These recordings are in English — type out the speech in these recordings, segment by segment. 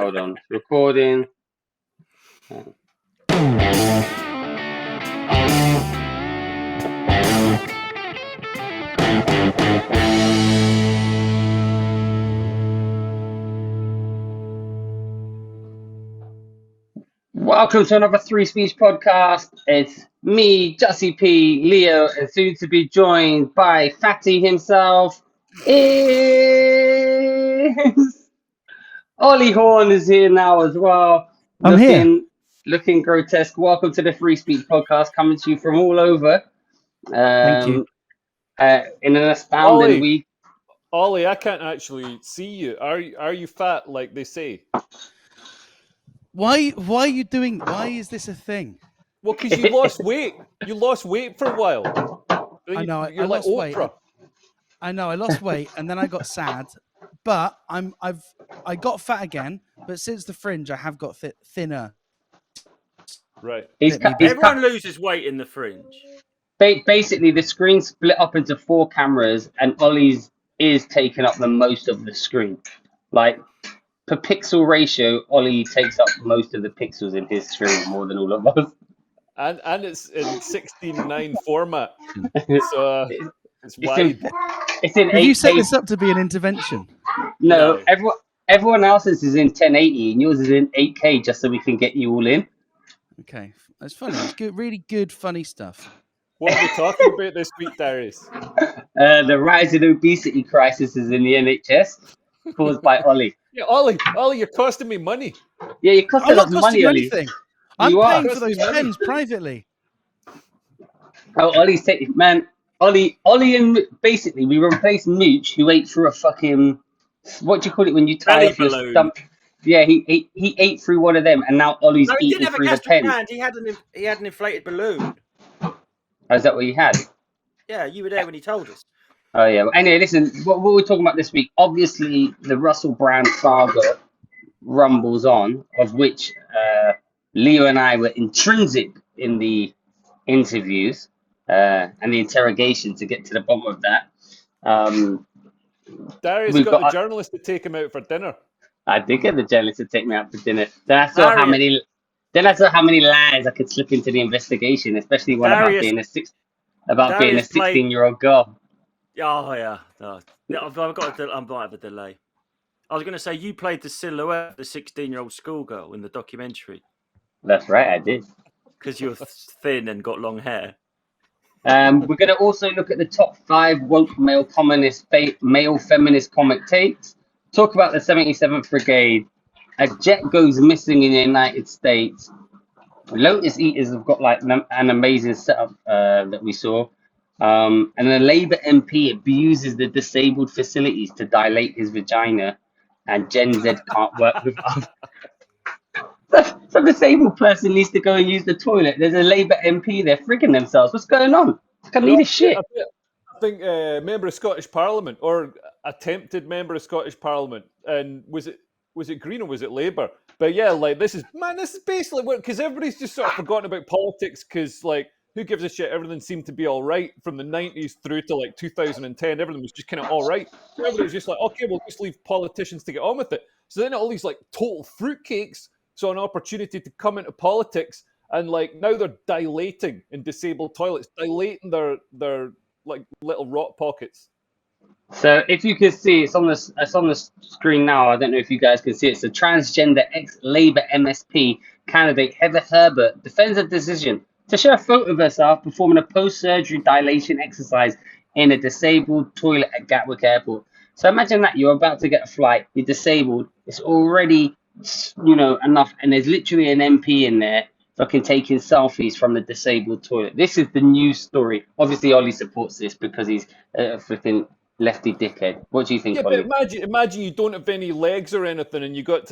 Hold on. Recording. Welcome to another Three Speech podcast. It's me, Jussie P, Leo, and soon to be joined by Fatty himself. Is Ollie Horn is here now as well. I'm here. Looking grotesque. Welcome to the Free Speech podcast, coming to you from all over. Thank you. In an astounding week. Ollie, I can't actually see you. Are you fat like they say? Why are you doing? Why is this a thing? Well, because you lost weight. You lost weight for a while. I know. You're I like lost weight. Oprah. I know. I lost weight, and then I got sad. But I got fat again. But since the fringe, I have got thinner. Right. Everyone loses weight in the fringe. Basically, the screen split up into 4 cameras, and Ollie's is taking up the most of the screen. Like, per pixel ratio, Ollie takes up most of the pixels in his screen more than all of us. And it's in 16:9 format. So it's wide. It's in 8K. Have you set this up to be an intervention? No. Everyone else's is in 1080 and yours is in 8K just so we can get you all in. Okay. That's funny. It's good, really good, funny stuff. What are we talking about this week, Darius? The rise in obesity crisis is in the NHS, caused by Ollie. Yeah, Ollie, you're costing me money. Yeah, you're costing us money, Ollie. Anything. I'm paying for those pens privately. Oh, Ollie's taking, man. Ollie, and basically we replaced Mooch, who ate through a fucking, what do you call it when you tie off your stomach? Yeah, he ate through one of them, and now Ollie's eating through the pen. He had an inflated balloon. Oh, is that what you had? Yeah, you were there when he told us. Oh yeah. Anyway, listen. What we're talking about this week? Obviously, the Russell Brand saga rumbles on, of which Leo and I were intrinsic in the interviews and the interrogation to get to the bottom of that. Darius got the journalist to take him out for dinner. I did get the journalist to take me out for dinner. Then I saw how many lies I could slip into the investigation, especially one about being a 16-year-old girl. Oh yeah, no. I might have a delay. I was going to say you played the silhouette of the 16-year-old schoolgirl in the documentary. That's right, I did. Because you're thin and got long hair. We're going to also look at the top 5 woke male feminist comic takes. Talk about the 77th Brigade. A jet goes missing in the United States. Lotus Eaters have got like an amazing setup that we saw. And a Labour MP abuses the disabled facilities to dilate his vagina, and Gen Z can't work with us. Some disabled person needs to go and use the toilet. There's a Labour MP there frigging themselves. What's going on? I need a shit. I think member of Scottish Parliament, or attempted member of Scottish Parliament, and was it Green or was it Labour? But yeah, like this is basically what, because everybody's just sort of forgotten about politics, because like, who gives a shit? Everything seemed to be all right from the 90s through to like 2010. Everything was just kind of all right. So everybody was just like, okay, we'll just leave politicians to get on with it. So then all these like total fruitcakes saw an opportunity to come into politics, and like now they're dilating in disabled toilets, dilating their like little rot pockets. So if you can see, it's on the screen now. I don't know if you guys can see it. It's a transgender ex-Labour MSP candidate, Heather Herbert, defends a decision to show a photo of herself performing a post-surgery dilation exercise in a disabled toilet at Gatwick Airport. So imagine that you're about to get a flight, you're disabled, it's already, enough, and there's literally an MP in there fucking taking selfies from the disabled toilet. This is the news story. Obviously, Ollie supports this because he's a flipping lefty dickhead. What do you think, Ollie? But imagine you don't have any legs or anything, and you got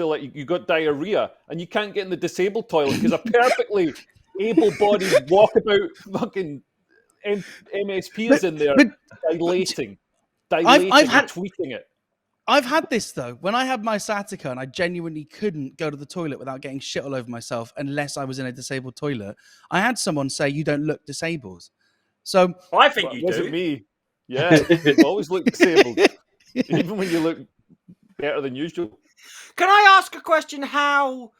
diarrhea, and you can't get in the disabled toilet because a perfectly able-bodied walkabout fucking MSP is in there dilating, tweeting it. I've had this though. When I had my sciatica and I genuinely couldn't go to the toilet without getting shit all over myself unless I was in a disabled toilet, I had someone say, "You don't look disabled." So I think you do. Wasn't me. Yeah, you always look disabled, even when you look better than usual. Can I ask a question? How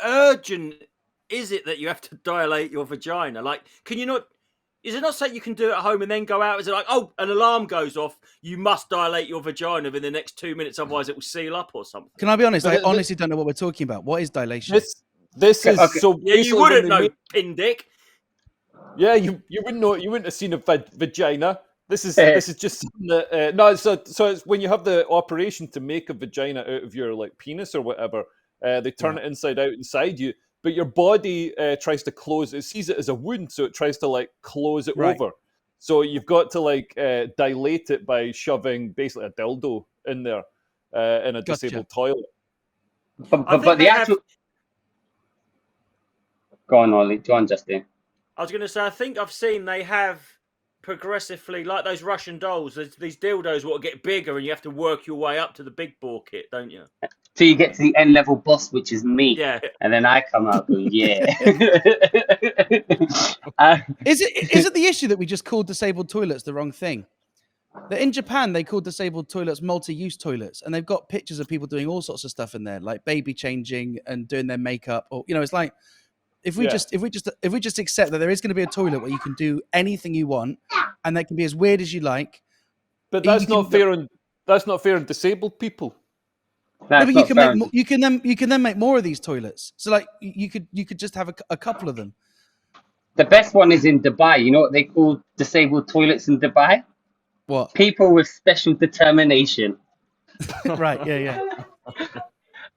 urgent is it that you have to dilate your vagina? Like, can you not? Is it not something you can do at home and then go out? Is it like, oh, an alarm goes off, you must dilate your vagina within the next 2 minutes, otherwise it will seal up or something? Can I be honest? But I honestly don't know what we're talking about. What is dilation? This is Okay. so. Yeah, you basically wouldn't when know, they pin dick. Yeah, you wouldn't know. You wouldn't have seen a vagina. This is just something that, no. So it's when you have the operation to make a vagina out of your like penis or whatever. They turn it inside out inside you, but your body tries to close. It sees it as a wound, so it tries to like close it Right. over. So you've got to like dilate it by shoving basically a dildo in there in a Gotcha. disabled toilet. But the actual. Go on, Ollie. Go on, Justin. I was going to say, I think I've seen they have progressively, like those Russian dolls, there's these dildos will get bigger and you have to work your way up to the big bore kit, don't you? So you get to the end level boss, which is me. Yeah. And then I come out going, yeah. Is it the issue that we just called disabled toilets the wrong thing? That in Japan they called disabled toilets multi-use toilets, and they've got pictures of people doing all sorts of stuff in there, like baby changing and doing their makeup, or it's like if we just accept that there is going to be a toilet where you can do anything you want, and that can be as weird as you like. But that's not fair on disabled people. No, but you can then make more of these toilets. So like you could just have a couple of them. The best one is in Dubai. You know what they call disabled toilets in Dubai? What? People with special determination. Right, yeah.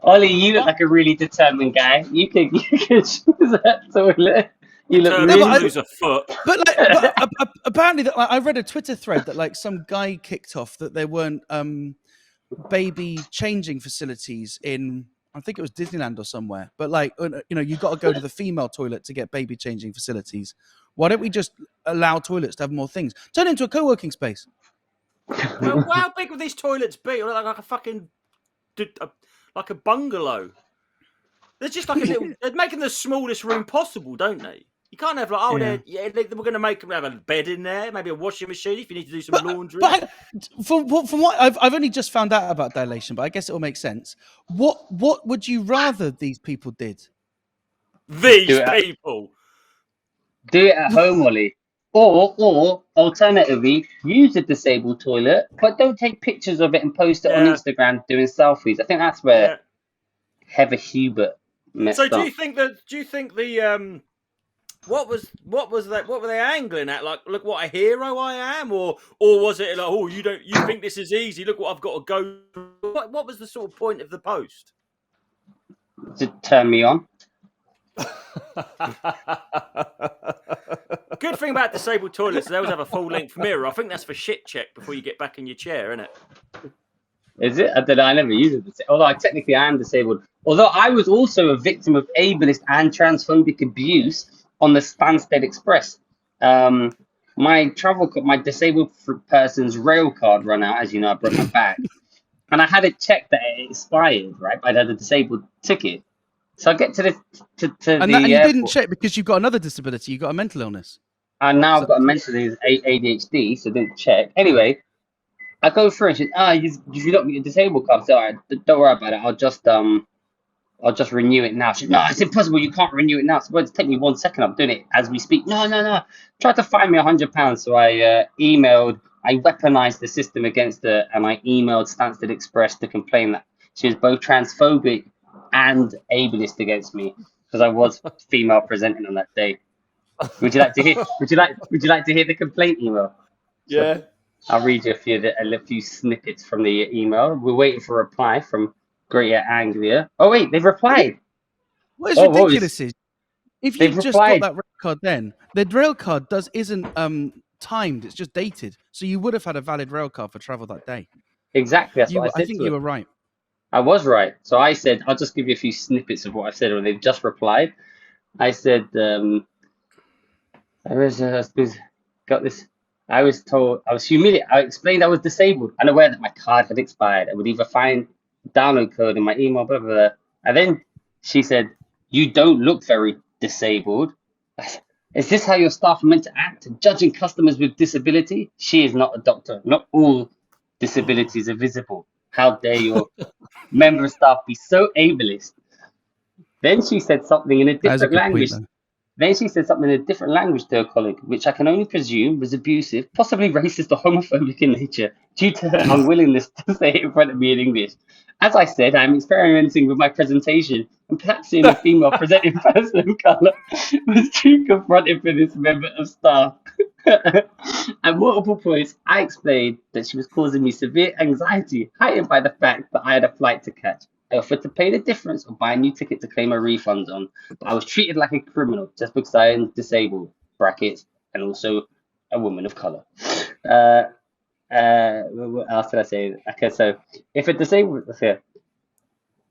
Ollie, you look like a really determined guy. You could choose that toilet. You look really... lose a foot. But apparently, I read a Twitter thread that like some guy kicked off that there weren't baby changing facilities in, I think it was Disneyland or somewhere. But like, you got to go to the female toilet to get baby changing facilities. Why don't we just allow toilets to have more things? Turn it into a co-working space. Well, how big would these toilets be? Like a fucking, like a bungalow. They're just like a little. They're making the smallest room possible, don't they? You can't have like, we're going to make them have a bed in there, maybe a washing machine if you need to do some laundry. But from what I've only just found out about dilation, but I guess it will make sense. What would you rather these people did? These people do it at home, Ollie, or alternatively, use a disabled toilet, but don't take pictures of it and post it on Instagram doing selfies. I think that's where Heather Hubert messed up. So do you think the what were they angling at? Like, look what a hero I am, or was it like, oh, you think this is easy? Look what I've got to go through. What was the sort of point of the post? To turn me on. Good thing about disabled toilets, they always have a full length mirror. I think that's for shit check before you get back in your chair, isn't it? Is it? I don't know. I never use it. Although technically I am disabled. Although I was also a victim of ableist and transphobic abuse on the Stansted Express. My disabled person's rail card ran out. As you know, I broke my back, and I had it checked that it expired. Right, I had a disabled ticket. So I get to the and you didn't check because you've got another disability. You've got a mental illness. And now I've got a mental illness, ADHD, so I didn't check. Anyway, I go through and she says, you don't get a disabled card. So all right, don't worry about it. I'll just renew it now. She said, no, it's impossible. You can't renew it now. So it's taking me 1 second. I'm doing it as we speak. No. Tried to find me £100. So I weaponized the system against her, and I emailed Stansted Express to complain that she was both transphobic and ableist against me because I was female presenting on that day. Would you like to hear? Would you like to hear the complaint email? Yeah. So I'll read you a few snippets from the email. We're waiting for a reply from Greater Anglia. Oh wait, they've replied. What is ridiculous is if you've just got that rail card, then the rail card isn't timed; it's just dated. So you would have had a valid rail card for travel that day. Exactly. That's what I said. I think you were right. I was right. So I said, I'll just give you a few snippets of what I said when they've just replied. I said, I was humiliated. I explained I was disabled, unaware that my card had expired. I would either find download code in my email, blah, blah, blah. And then she said, you don't look very disabled. Is this how your staff are meant to act? Judging customers with disability? She is not a doctor. Not all disabilities are visible. How dare your member of staff be so ableist? Then she said something in a That is a different good point, language. though. Then she said something in a different language to her colleague, which I can only presume was abusive, possibly racist or homophobic in nature, due to her unwillingness to say it in front of me in English. As I said, I'm experimenting with my presentation, and perhaps seeing a female presenting person of colour was too confronting for this member of staff. At multiple points, I explained that she was causing me severe anxiety, heightened by the fact that I had a flight to catch. I offered to pay the difference or buy a new ticket to claim a refund on, but I was treated like a criminal just because I am disabled, brackets, and also a woman of colour. What else did I say? Okay, so if a disabled, okay,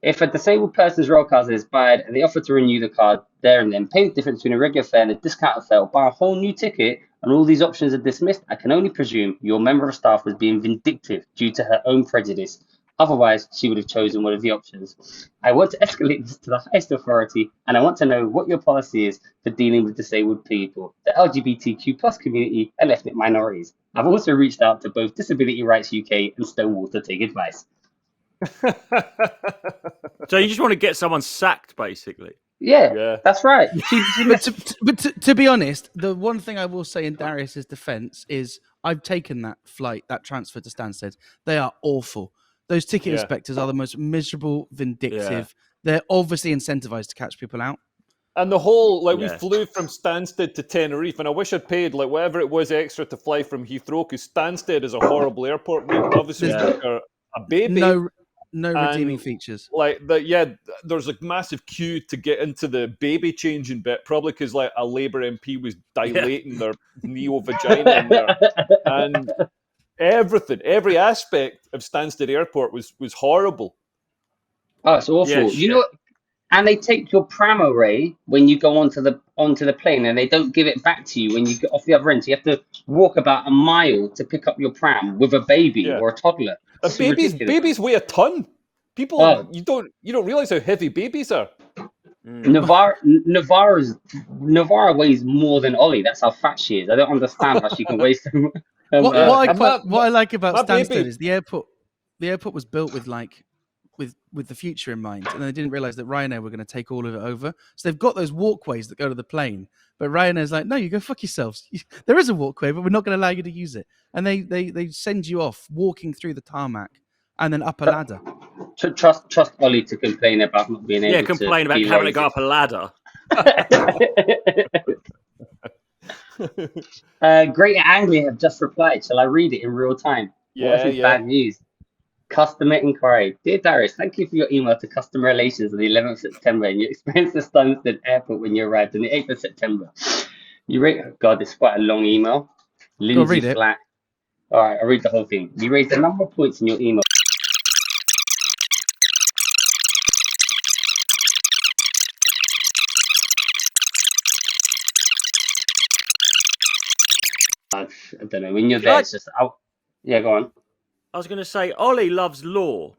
if a disabled person's roll card is expired and they offer to renew the card there and then, pay the difference between a regular fare and a discounted fare, or buy a whole new ticket, and all these options are dismissed, I can only presume your member of staff was being vindictive due to her own prejudice. Otherwise, she would have chosen one of the options. I want to escalate this to the highest authority, and I want to know what your policy is for dealing with disabled people, the LGBTQ plus community, and ethnic minorities. I've also reached out to both Disability Rights UK and Stonewall to take advice. So you just want to get someone sacked, basically? Yeah. That's right. But to be honest, the one thing I will say in Darius's defense is I've taken that transfer to Stansted. They are awful. Those ticket inspectors are the most miserable, vindictive. They're obviously incentivized to catch people out. And the whole, we flew from Stansted to Tenerife, and I wish I'd paid, whatever it was extra to fly from Heathrow, because Stansted is a horrible airport, mate. Obviously, a baby. No redeeming features. There's a massive queue to get into the baby changing bit, probably because a Labour MP was dilating their neo-vagina in there. And every aspect of Stansted Airport was horrible. Oh, it's awful. You know, and they take your pram array when you go onto the plane, and they don't give it back to you when you get off the other end. So you have to walk about a mile to pick up your pram with a baby or a toddler. Babies weigh a ton. People, you don't realize how heavy babies are. Navarra weighs more than Ollie. That's how fat she is. I don't understand how she can weigh so much. What I like about Stansted is the airport. The airport was built with with the future in mind, and they didn't realize that Ryanair were going to take all of it over. So they've got those walkways that go to the plane, but Ryanair's like, no, you go fuck yourselves. There is a walkway, but we're not going to allow you to use it. And they send you off walking through the tarmac and then up a ladder. Trust Ollie to complain about not being able to complain about having to go up a ladder. Greater Anglia have just replied. Shall I read it in real time? What if it's bad news? Customer inquiry. Dear Darius, thank you for your email to customer relations on the 11th of September and your experience at Stansted Airport when you arrived on the 8th of September. You rate, God, it's quite a long email. Lindsay Flat. All right, I'll read the whole thing. You raised a number of points in your email. I don't know. When you're there, it's just out. Yeah, go on. I was going to say, Ollie loves law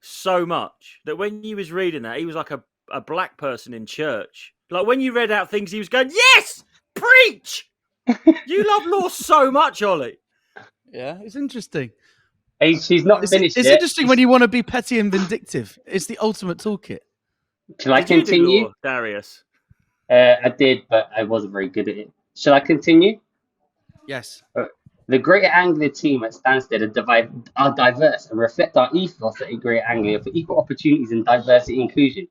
so much that when he was reading that, he was like a black person in church. Like when you read out things, he was going, yes, preach! You love law so much, Ollie. Yeah, it's interesting. Hey, she's not finished It's yet. interesting when you want to be petty and vindictive. It's the ultimate toolkit. Shall I continue? You do law, Darius? I did, but I wasn't very good at it. Shall I continue? Yes. The Greater Anglia team at Stansted are diverse and reflect our ethos at Greater Anglia for equal opportunities and diversity and inclusion.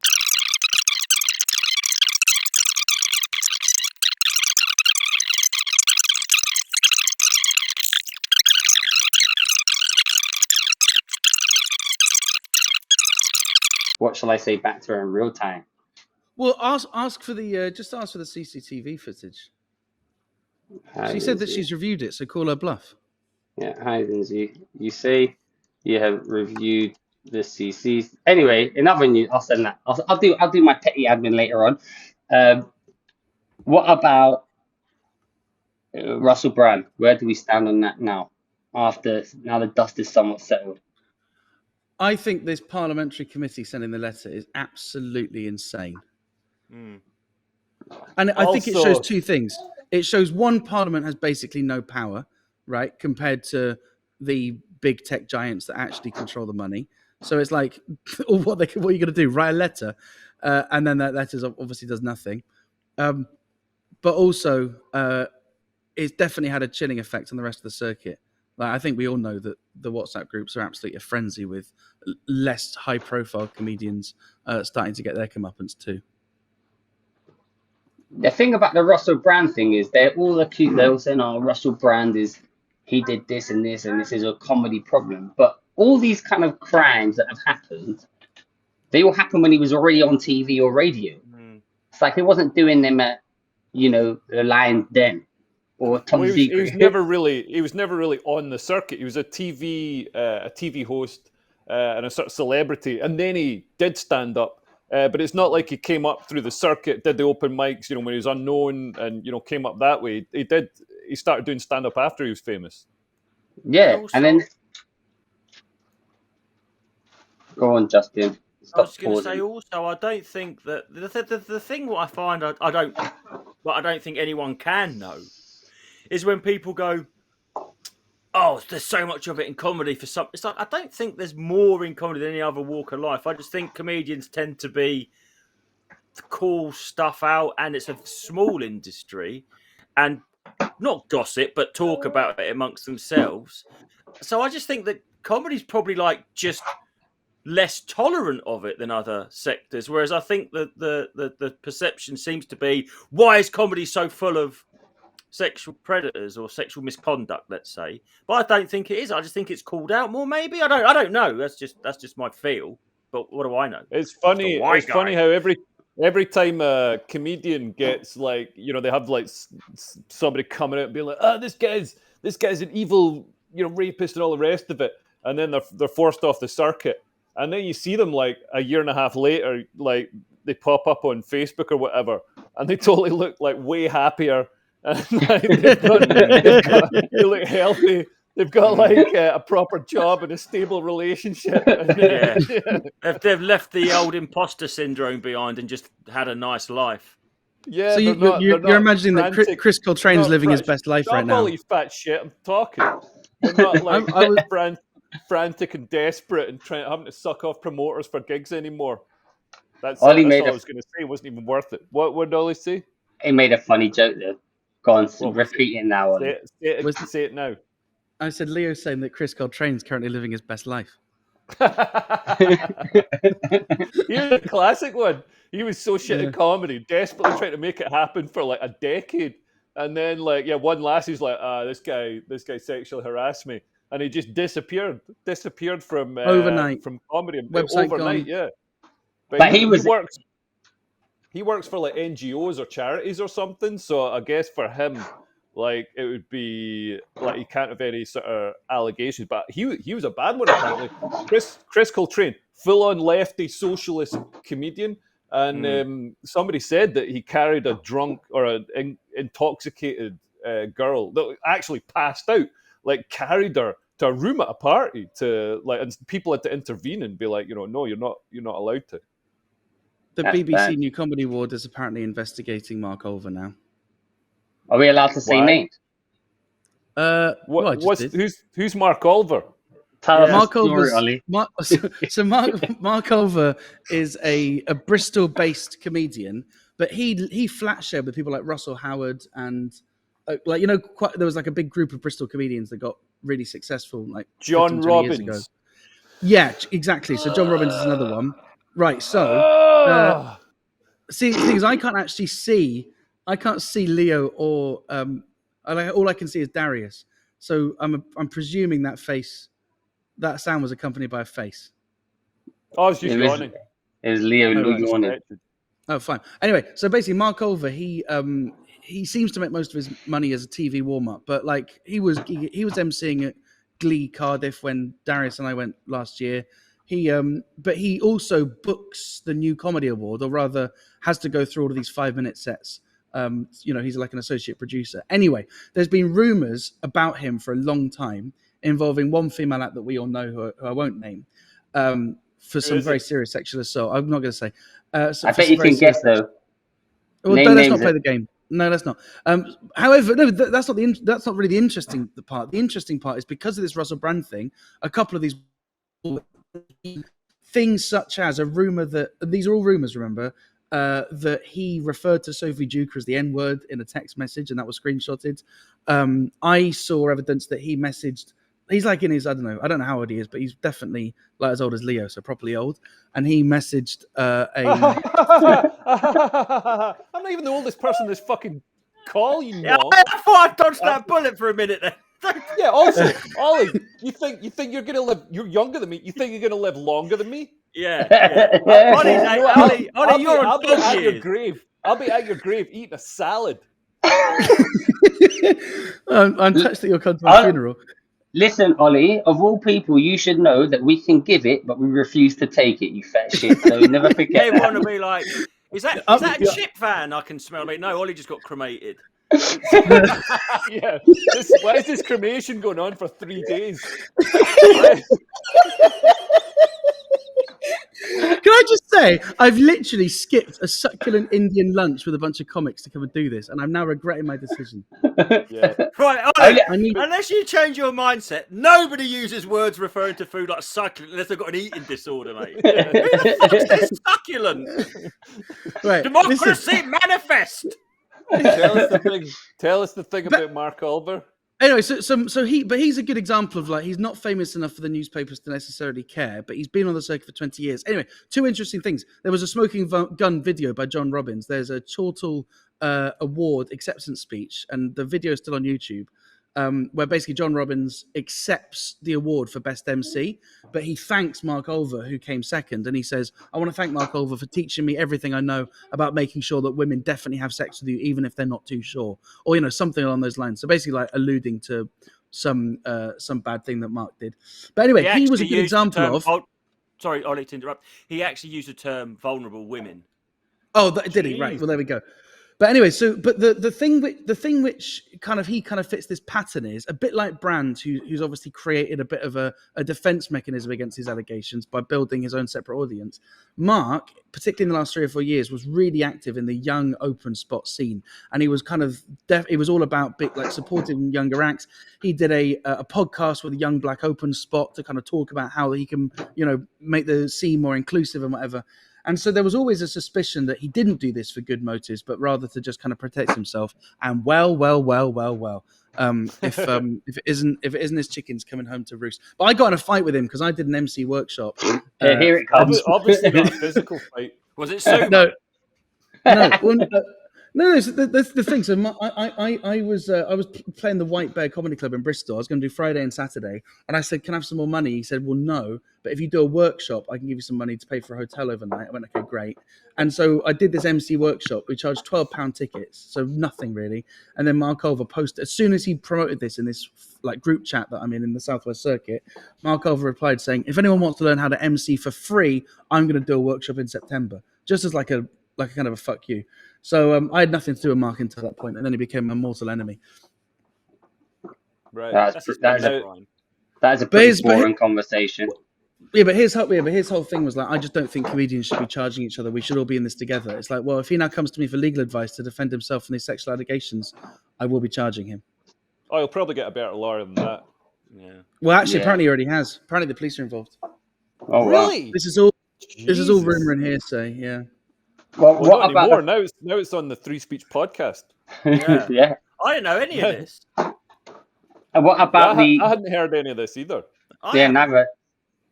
What shall I say back to her in real time? Well, ask for the CCTV footage. She said that she's reviewed it, so call her bluff. Yeah, hi Lindsay. You say you have reviewed the CCs. Anyway, in other news, I'll send that. I'll do my petty admin later on. What about Russell Brand? Where do we stand on that now? Now the dust is somewhat settled. I think this parliamentary committee sending the letter is absolutely insane. And I think it shows two things. It shows one, Parliament has basically no power, right, compared to the big tech giants that actually control the money. So it's like, what are you going to do? Write a letter, and then that letter obviously does nothing. But also, it's definitely had a chilling effect on the rest of the circuit. Like, I think we all know that the WhatsApp groups are absolutely a frenzy with less high-profile comedians starting to get their comeuppance too. The thing about the Russell Brand thing is they're all accused. They're all saying, "Oh, Russell Brand he did this and this, and this is a comedy problem." But all these kind of crimes that have happened, they all happened when he was already on TV or radio. It's like he wasn't doing them at, the Lion's Den or Tom Well, Secret. he was never really on the circuit. He was a TV host and a sort of celebrity, and then he did stand up. But it's not like he came up through the circuit, did the open mics, when he was unknown, and came up that way. He started doing stand up after he was famous. Yeah, and then go on, Justin. I was going to say also, I don't think that the thing what I find I don't think anyone can know is when people go, "Oh, there's so much of it in comedy for some." It's like I don't think there's more in comedy than any other walk of life. I just think comedians tend to call stuff out, and it's a small industry, and not gossip, but talk about it amongst themselves. So I just think that comedy's probably like just less tolerant of it than other sectors. Whereas I think that the perception seems to be, why is comedy so full of sexual predators or sexual misconduct, let's say? But I don't think it is. I just think it's called out more. Maybe I don't know. That's just my feel. But what do I know? It's funny. It's funny how every time a comedian gets they have like somebody coming out and being like, "Oh, this guy's an evil rapist and all the rest of it," and then they're forced off the circuit, and then you see them like a year and a half later, like they pop up on Facebook or whatever, and they totally look like way happier. And they look healthy. They've got like a proper job and a stable relationship. They've left the old imposter syndrome behind and just had a nice life. Yeah. So you're imagining frantic, that Chris Coltrane's living his best life right now. All you fat shit. I'm talking. They're not like frantic and desperate and having to suck off promoters for gigs anymore. That's all I was going to say. It wasn't even worth it. What did Ollie say? He made a funny joke there. Go on, repeat it now. Say it now. I said Leo's saying that Chris Coltrane's currently living his best life. He was a classic one. He was so shit at comedy, desperately trying to make it happen for like a decade. And then one lassie's like, this guy sexually harassed me. And he just disappeared from overnight from comedy. Website overnight, gone. Yeah. But he works for like NGOs or charities or something. So I guess for him, like it would be like he can't have any sort of allegations. But he was a bad one apparently. Chris Coltrane, full on lefty socialist comedian, and somebody said that he carried a drunk or an intoxicated girl that actually passed out. Like carried her to a room at a party and people had to intervene and be like, no, you're not allowed to. The BBC New Comedy Award is apparently investigating Mark Olver now. Are we allowed to say names? Who's Mark Olver? Mark Olver. Mark Olver is a Bristol-based comedian, but he flat shared with people like Russell Howard and there was like a big group of Bristol comedians that got really successful, like John 15, Robbins. Years ago. Yeah, exactly. So John Robbins is another one. Right, so see, the thing is, I can't see Leo or all I can see is Darius. So I'm presuming that sound was accompanied by a face. I was just yawning. It was Leo yawning. Oh, fine. Anyway, so basically, Mark Olver, he seems to make most of his money as a TV warm up, but like he was emceeing at Glee Cardiff when Darius and I went last year. But he also books the New Comedy Award, or rather has to go through all of these 5-minute sets. He's like an associate producer. Anyway, there's been rumors about him for a long time involving one female act that we all know, who I won't name, for some very serious sexual assault. I'm not going to say. I bet you can guess though. Well, let's not play the game. No, that's not. However, no, that's not that's not really the interesting part. The interesting part is because of this Russell Brand thing. A couple of these things, such as a rumor that these are all rumors. Remember that he referred to Sophie Duker as the N word in a text message, and that was screenshotted. I saw evidence that he messaged. He's like in his, I don't know how old he is, but he's definitely like as old as Leo, so properly old. And he messaged I'm not even the oldest person in this fucking call, you Yeah, know. I thought I dodged that bullet for a minute there. Yeah, also, Ollie, you think you're gonna live? You're younger than me. You think you're gonna live longer than me? Yeah. Ollie, Ollie, you're on I'll be dog at your years. grave. I'll be at your grave eating a salad. I'm touched that you'll come to my funeral. Listen, Ollie, of all people, you should know that we can give it, but we refuse to take it, you fat shit. So never forget They want to that. be like, is that a chip van? I can smell it. No, Ollie just got cremated. Yeah. Why is this cremation going on for 3 days? Can I just say, I've literally skipped a succulent Indian lunch with a bunch of comics to come and do this, and I'm now regretting my decision. Yeah. Right, Ollie, I need- unless you change your mindset, nobody uses words referring to food like succulent unless they've got an eating disorder, mate. Who the fuck says succulent? Right, Democracy listen. manifest. Tell us the thing about Mark Olver. Anyway, but he's a good example of like he's not famous enough for the newspapers to necessarily care, but he's been on the circuit for 20 years. Anyway, two interesting things. There was a smoking gun video by John Robbins. There's a Chortle Award acceptance speech, and the video is still on YouTube. Where basically John Robbins accepts the award for Best MC, but he thanks Mark Olver, who came second, and he says, I want to thank Mark Olver for teaching me everything I know about making sure that women definitely have sex with you, even if they're not too sure, or something along those lines. So basically like alluding to some bad thing that Mark did. But anyway, he was a good example of... Sorry, Ollie, to interrupt. He actually used the term vulnerable women. Oh, did he? Right. Well, there we go. But anyway, but the thing which kind of fits this pattern is a bit like Brand, who's obviously created a bit of a defense mechanism against his allegations by building his own separate audience. Mark, particularly in the last 3 or 4 years, was really active in the young open spot scene, and he was it was all about supporting younger acts. He did a podcast with a young black open spot to kind of talk about how he can make the scene more inclusive and whatever. And so there was always a suspicion that he didn't do this for good motives, but rather to just kind of protect himself. And well, if it isn't his chickens coming home to roost. But I got in a fight with him because I did an MC workshop. Here it comes. Obviously not a physical fight. Was it so? No. No, that's the thing. So I was playing the White Bear Comedy Club in Bristol. I was going to do Friday and Saturday, and I said, "Can I have some more money?" He said, "Well, no, but if you do a workshop, I can give you some money to pay for a hotel overnight." I went, "Okay, great." And so I did this MC workshop. We charged £12 tickets, so nothing really. And then Mark Olver posted as soon as he promoted this in this like group chat that I'm in the Southwest Circuit. Mark Olver replied saying, "If anyone wants to learn how to MC for free, I'm going to do a workshop in September," just as like a kind of a fuck you. So I had nothing to do with Mark until that point, and then he became a mortal enemy. Right. That is a pretty boring conversation. Yeah, but his whole thing was like, I just don't think comedians should be charging each other. We should all be in this together. It's like, well, if he now comes to me for legal advice to defend himself from these sexual allegations, I will be charging him. Oh, he'll probably get a better lawyer than that. Yeah. Well, actually, apparently he already has. Apparently the police are involved. Oh, really? Wow. This is all rumor and hearsay. Yeah. Well, what not about anymore. Now it's on the Free Speech podcast. Yeah. Yeah. I didn't know any of this. And what about I hadn't heard any of this either. never.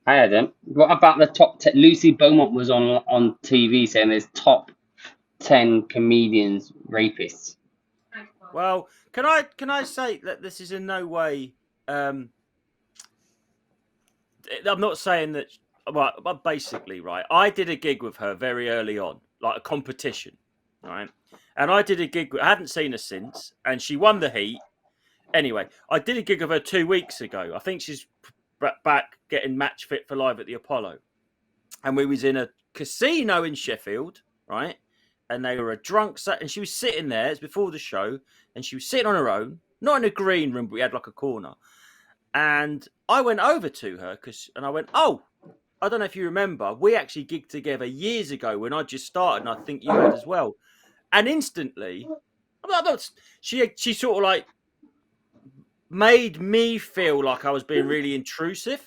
I hadn't. What about the top 10? Lucy Beaumont was on TV saying there's top 10 comedians rapists. Well, can I say that this is in no way? I'm not saying that. Well, but basically, right. I did a gig with her very early on, like a competition, right? And I did a gig. I hadn't seen her since, and she won the heat. Anyway, I did a gig of her 2 weeks ago. I think she's back getting match fit for Live at the Apollo, and we was in a casino in Sheffield, right? And they were a drunk set, and she was sitting there. It's before the show, and she was sitting on her own, not in a green room, but we had like a corner. And I went over to her and I went, "Oh, I don't know if you remember, we actually gigged together years ago when I just started, and I think you had as well." And instantly, She sort of like made me feel like I was being really intrusive.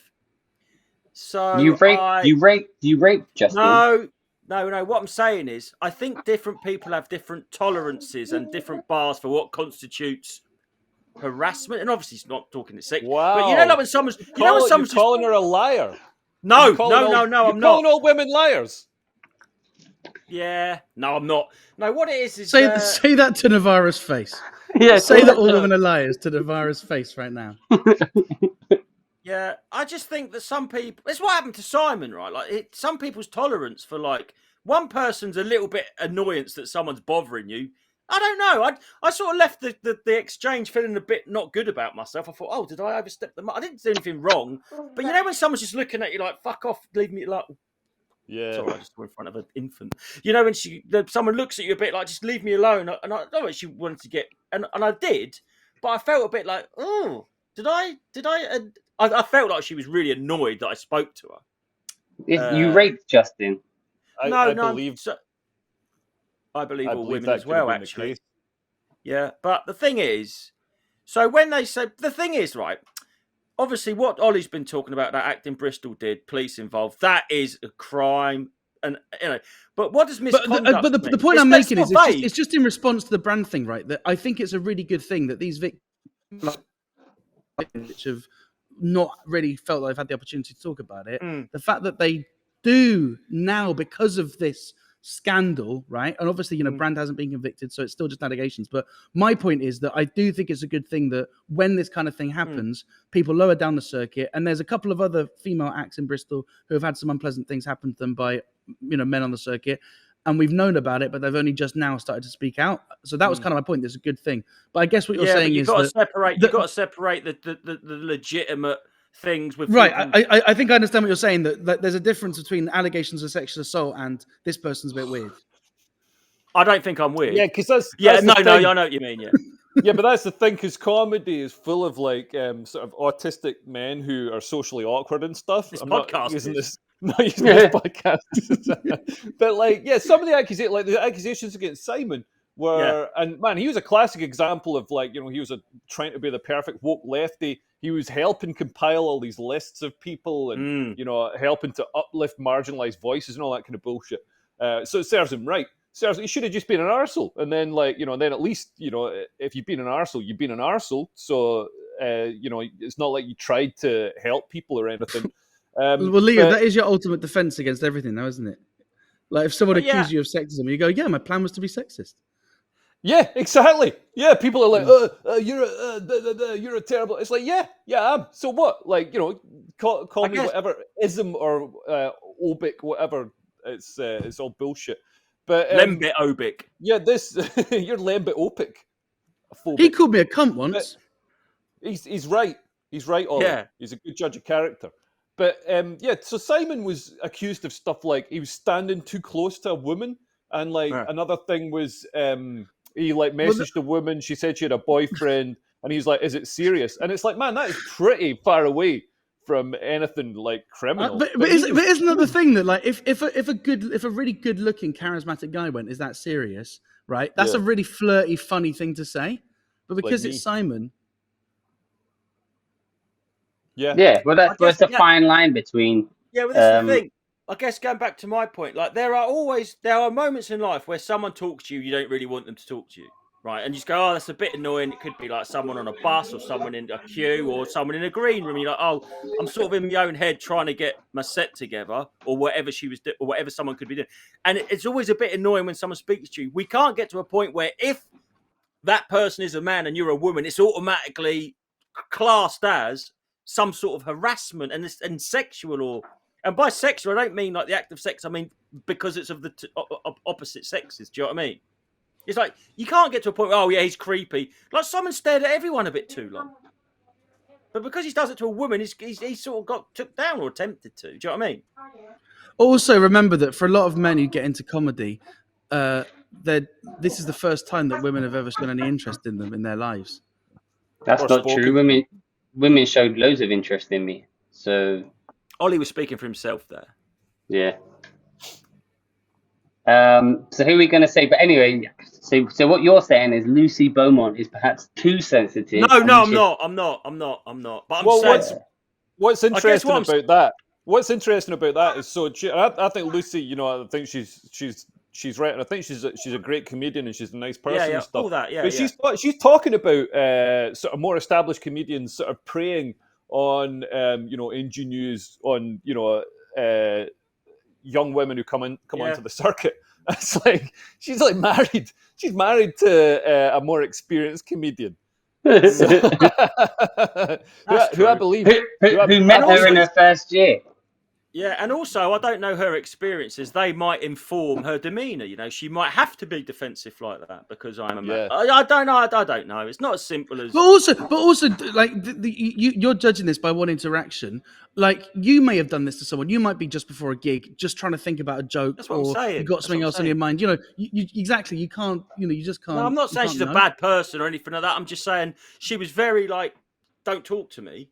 So You raped Justin. No. What I'm saying is, I think different people have different tolerances and different bars for what constitutes harassment. And obviously, it's not talking to sex. Wow. But you know, like when someone's, you're calling her a liar. No, I'm not. calling all women liars. Yeah, no, I'm not. No, what it is say that to Navarro's face. Yeah, Say that all women are liars to Navarro's face right now. Yeah, I just think that some people. It's what happened to Simon, right? Like some people's tolerance for like one person's a little bit annoyance that someone's bothering you. I don't know. I sort of left the exchange feeling a bit not good about myself. I thought, oh, did I overstep the mark? I didn't do anything wrong. But you know when someone's just looking at you like, fuck off, leave me like. Yeah. Sorry, I just went in front of an infant. You know when someone looks at you a bit like, just leave me alone. And I know she wanted to get, and I did, but I felt a bit like, oh, did I? I felt like she was really annoyed that I spoke to her. You raped Justin. I believe all women as well, actually. Case. Yeah, but the thing is, so when they say the thing is, right, obviously what Ollie's been talking about, that act in Bristol did, police involved, that is a crime, and you know. But what does misconduct? But the point I'm making is it's just in response to the brand thing, right? That I think it's a really good thing that these victims, which have not really felt like they've had the opportunity to talk about it, the fact that they do now because of this scandal, right? And obviously, you know, Brand hasn't been convicted, so it's still just allegations. But my point is that I do think it's a good thing that when this kind of thing happens, people lower down the circuit. And there's a couple of other female acts in Bristol who have had some unpleasant things happen to them by, you know, men on the circuit. And we've known about it, but they've only just now started to speak out. So that was kind of my point. It's a good thing. But I guess what you're saying is you've got to separate the legitimate things with right. I think I understand what you're saying, that there's a difference between allegations of sexual assault and this person's a bit weird. I don't think I'm weird. Yeah, because that's I know what you mean. Yeah. Yeah, but that's the thing, because comedy is full of like sort of autistic men who are socially awkward and stuff. I'm not using this podcast. But like, yeah, some of the accusations against Simon were, and man, he was a classic example of like, you know, he was trying to be the perfect woke lefty. He was helping compile all these lists of people and you know, helping to uplift marginalized voices and all that kind of bullshit. So it serves him right. He should have just been an arsehole, and then like, you know, then at least, you know, if you've been an arsehole, you've been an arsehole. So you know, it's not like you tried to help people or anything. Well, Leo, that is your ultimate defense against everything, now, isn't it? Like if someone accused you of sexism, you go, "Yeah, my plan was to be sexist." Yeah, exactly. Yeah, people are like, you're a terrible. It's like, yeah, I am. So what? Like, you know, call me whatever ism or obic, whatever. It's all bullshit. But Lembit obic. Yeah, you're Lembit opic. He called me a cunt once. He's right. He's right. Ollie. Yeah, he's a good judge of character. But so Simon was accused of stuff like he was standing too close to a woman, and like another thing was he like messaged a woman. She said she had a boyfriend, and he's like, "Is it serious?" And it's like, man, that is pretty far away from anything like criminal. But isn't that the thing that like if a really good looking charismatic guy went, is that serious? Right? That's a really flirty, funny thing to say. But because it's Simon. Yeah. Well, that's a fine line between. Yeah, well, this is the thing. I guess going back to my point, like there are moments in life where someone talks to you, you don't really want them to talk to you. Right, and you just go, oh, that's a bit annoying. It could be like someone on a bus or someone in a queue or someone in a green room. You're like, oh, I'm sort of in my own head trying to get my set together or whatever she was doing or whatever someone could be doing. And it's always a bit annoying when someone speaks to you. We can't get to a point where if that person is a man and you're a woman, it's automatically classed as some sort of harassment and sexual and by sexual, I don't mean like the act of sex. I mean because it's of the opposite sexes. Do you know what I mean? It's like, you can't get to a point where, oh, yeah, he's creepy. Like, someone stared at everyone a bit too long. But because he does it to a woman, he's sort of got took down or attempted to. Do you know what I mean? Also, remember that for a lot of men who get into comedy, this is the first time that women have ever shown any interest in them in their lives. That's not true. Women showed loads of interest in me. So Ollie was speaking for himself there. Yeah. So who are we going to say? But anyway, So what you're saying is Lucy Beaumont is perhaps too sensitive. No, and no, we should- I'm not. But I'm Well, saying, what's I guess interesting what I'm about that? What's interesting about that is I think Lucy, you know, I think she's right, and I think she's a great comedian and she's a nice person yeah, and stuff. all that, yeah, But yeah. she's talking about sort of more established comedians sort of preying on you know, ingenues on, you know, young women who come Yeah. onto the circuit. It's like she's like married. She's married to a more experienced comedian. So, who I believe who met her in her first year. Yeah, and also I don't know her experiences. They might inform her demeanour. You know, she might have to be defensive like that because I'm a man. Yeah. I don't know. I don't know. It's not as simple as. But also, like you're judging this by one interaction. Like you may have done this to someone. You might be just before a gig, just trying to think about a joke, That's what I'm or saying. you got That's something what I'm else on your saying. mind. You know, you exactly. You can't. You know, you just can't. No, I'm not you saying can't she's a know. bad person or anything like that. I'm just saying she was very like, don't talk to me,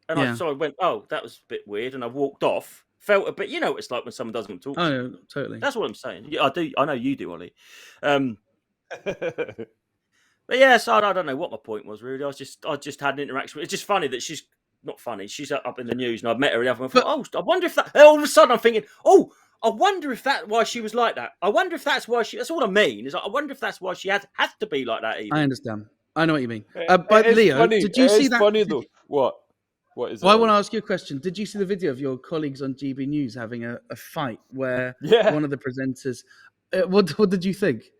and Yeah. I went, oh, that was a bit weird, and I walked off. Felt a bit, you know, what it's like when someone doesn't talk to you. Oh, totally. That's what I'm saying. Yeah, I do. I know you do, Ollie. But yeah, so I don't know what my point was really. I just had an interaction. It's just funny that she's not funny. She's up in the news, and I've met her and I thought, oh, I wonder if that. All of a sudden, I'm thinking, oh, I wonder if that's why she was like that. I wonder if that's why she. That's all I mean. Is I wonder if that's why she has to be like that. Even. I understand. I know what you mean. But Leo, funny. did you see It's that? funny though. What? What is it? Well, I want to ask you a question. Did you see the video of your colleagues on GB News having a fight where Yeah. one of the presenters? What did you think?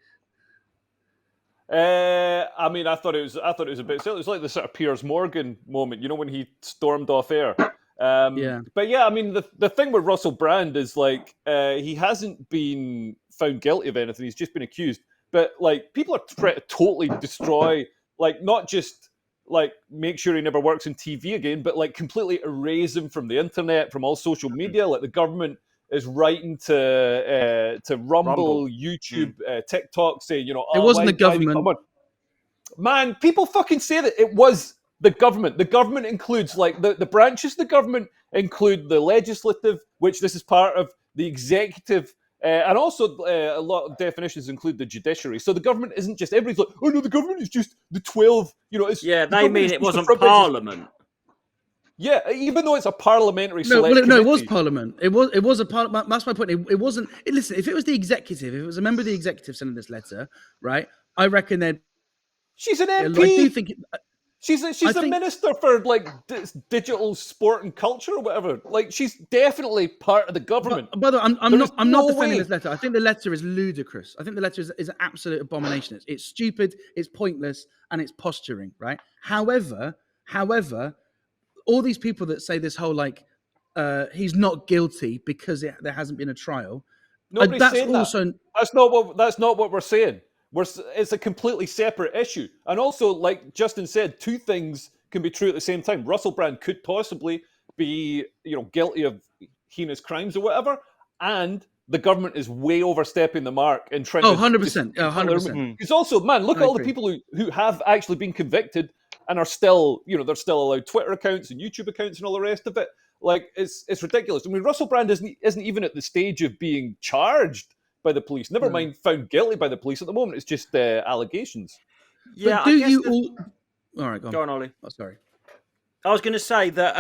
I mean, I thought it was a bit silly. It was like the sort of Piers Morgan moment, you know, when he stormed off air. Yeah. But yeah, I mean, the thing with Russell Brand is like he hasn't been found guilty of anything. He's just been accused. But like people are trying to totally destroy, like not just like make sure he never works in TV again, but like completely erase him from the internet, from all social media. Like the government is writing to Rumble, YouTube, TikTok, saying, you know, It wasn't the government. Man, people fucking say that it was the government. The government includes like the branches of the government include the legislative, which this is part of, the executive, and also a lot of definitions include the judiciary. So the government isn't just, everybody's like, oh no, the government is just the 12. You know, it's Yeah, the they government mean is it just the wasn't privileges. Parliament. Yeah, even though it's a parliamentary No, select no, it was committee. Parliament. It was a Parliament. That's my point. It wasn't. Listen, if it was the executive, if it was a member of the executive sending this letter, right? I reckon they'd. She's an MP. I do think. She's a minister for like digital sport and culture or whatever. Like she's definitely part of the government. By the way, I'm not no defending way. this letter. I think the letter is ludicrous. I think the letter is an absolute abomination. It's stupid. It's pointless, and it's posturing. Right. However, all these people that say this whole like he's not guilty because there hasn't been a trial. Nobody's That's saying also that. That's not what we're saying. It's a completely separate issue. And also, like Justin said, two things can be true at the same time. Russell Brand could possibly be, you know, guilty of heinous crimes or whatever, and the government is way overstepping the mark and trying to 100%. 100%. Because also, man, look at all the agree. people who have actually been convicted and are still, you know, they're still allowed Twitter accounts and YouTube accounts and all the rest of it. Like it's ridiculous. I mean, Russell Brand isn't even at the stage of being charged by the police. Never mind found guilty by the police. At the moment, it's just allegations. Yeah, but do you all? All right, go on, Ollie. Oh, sorry. I was going to say that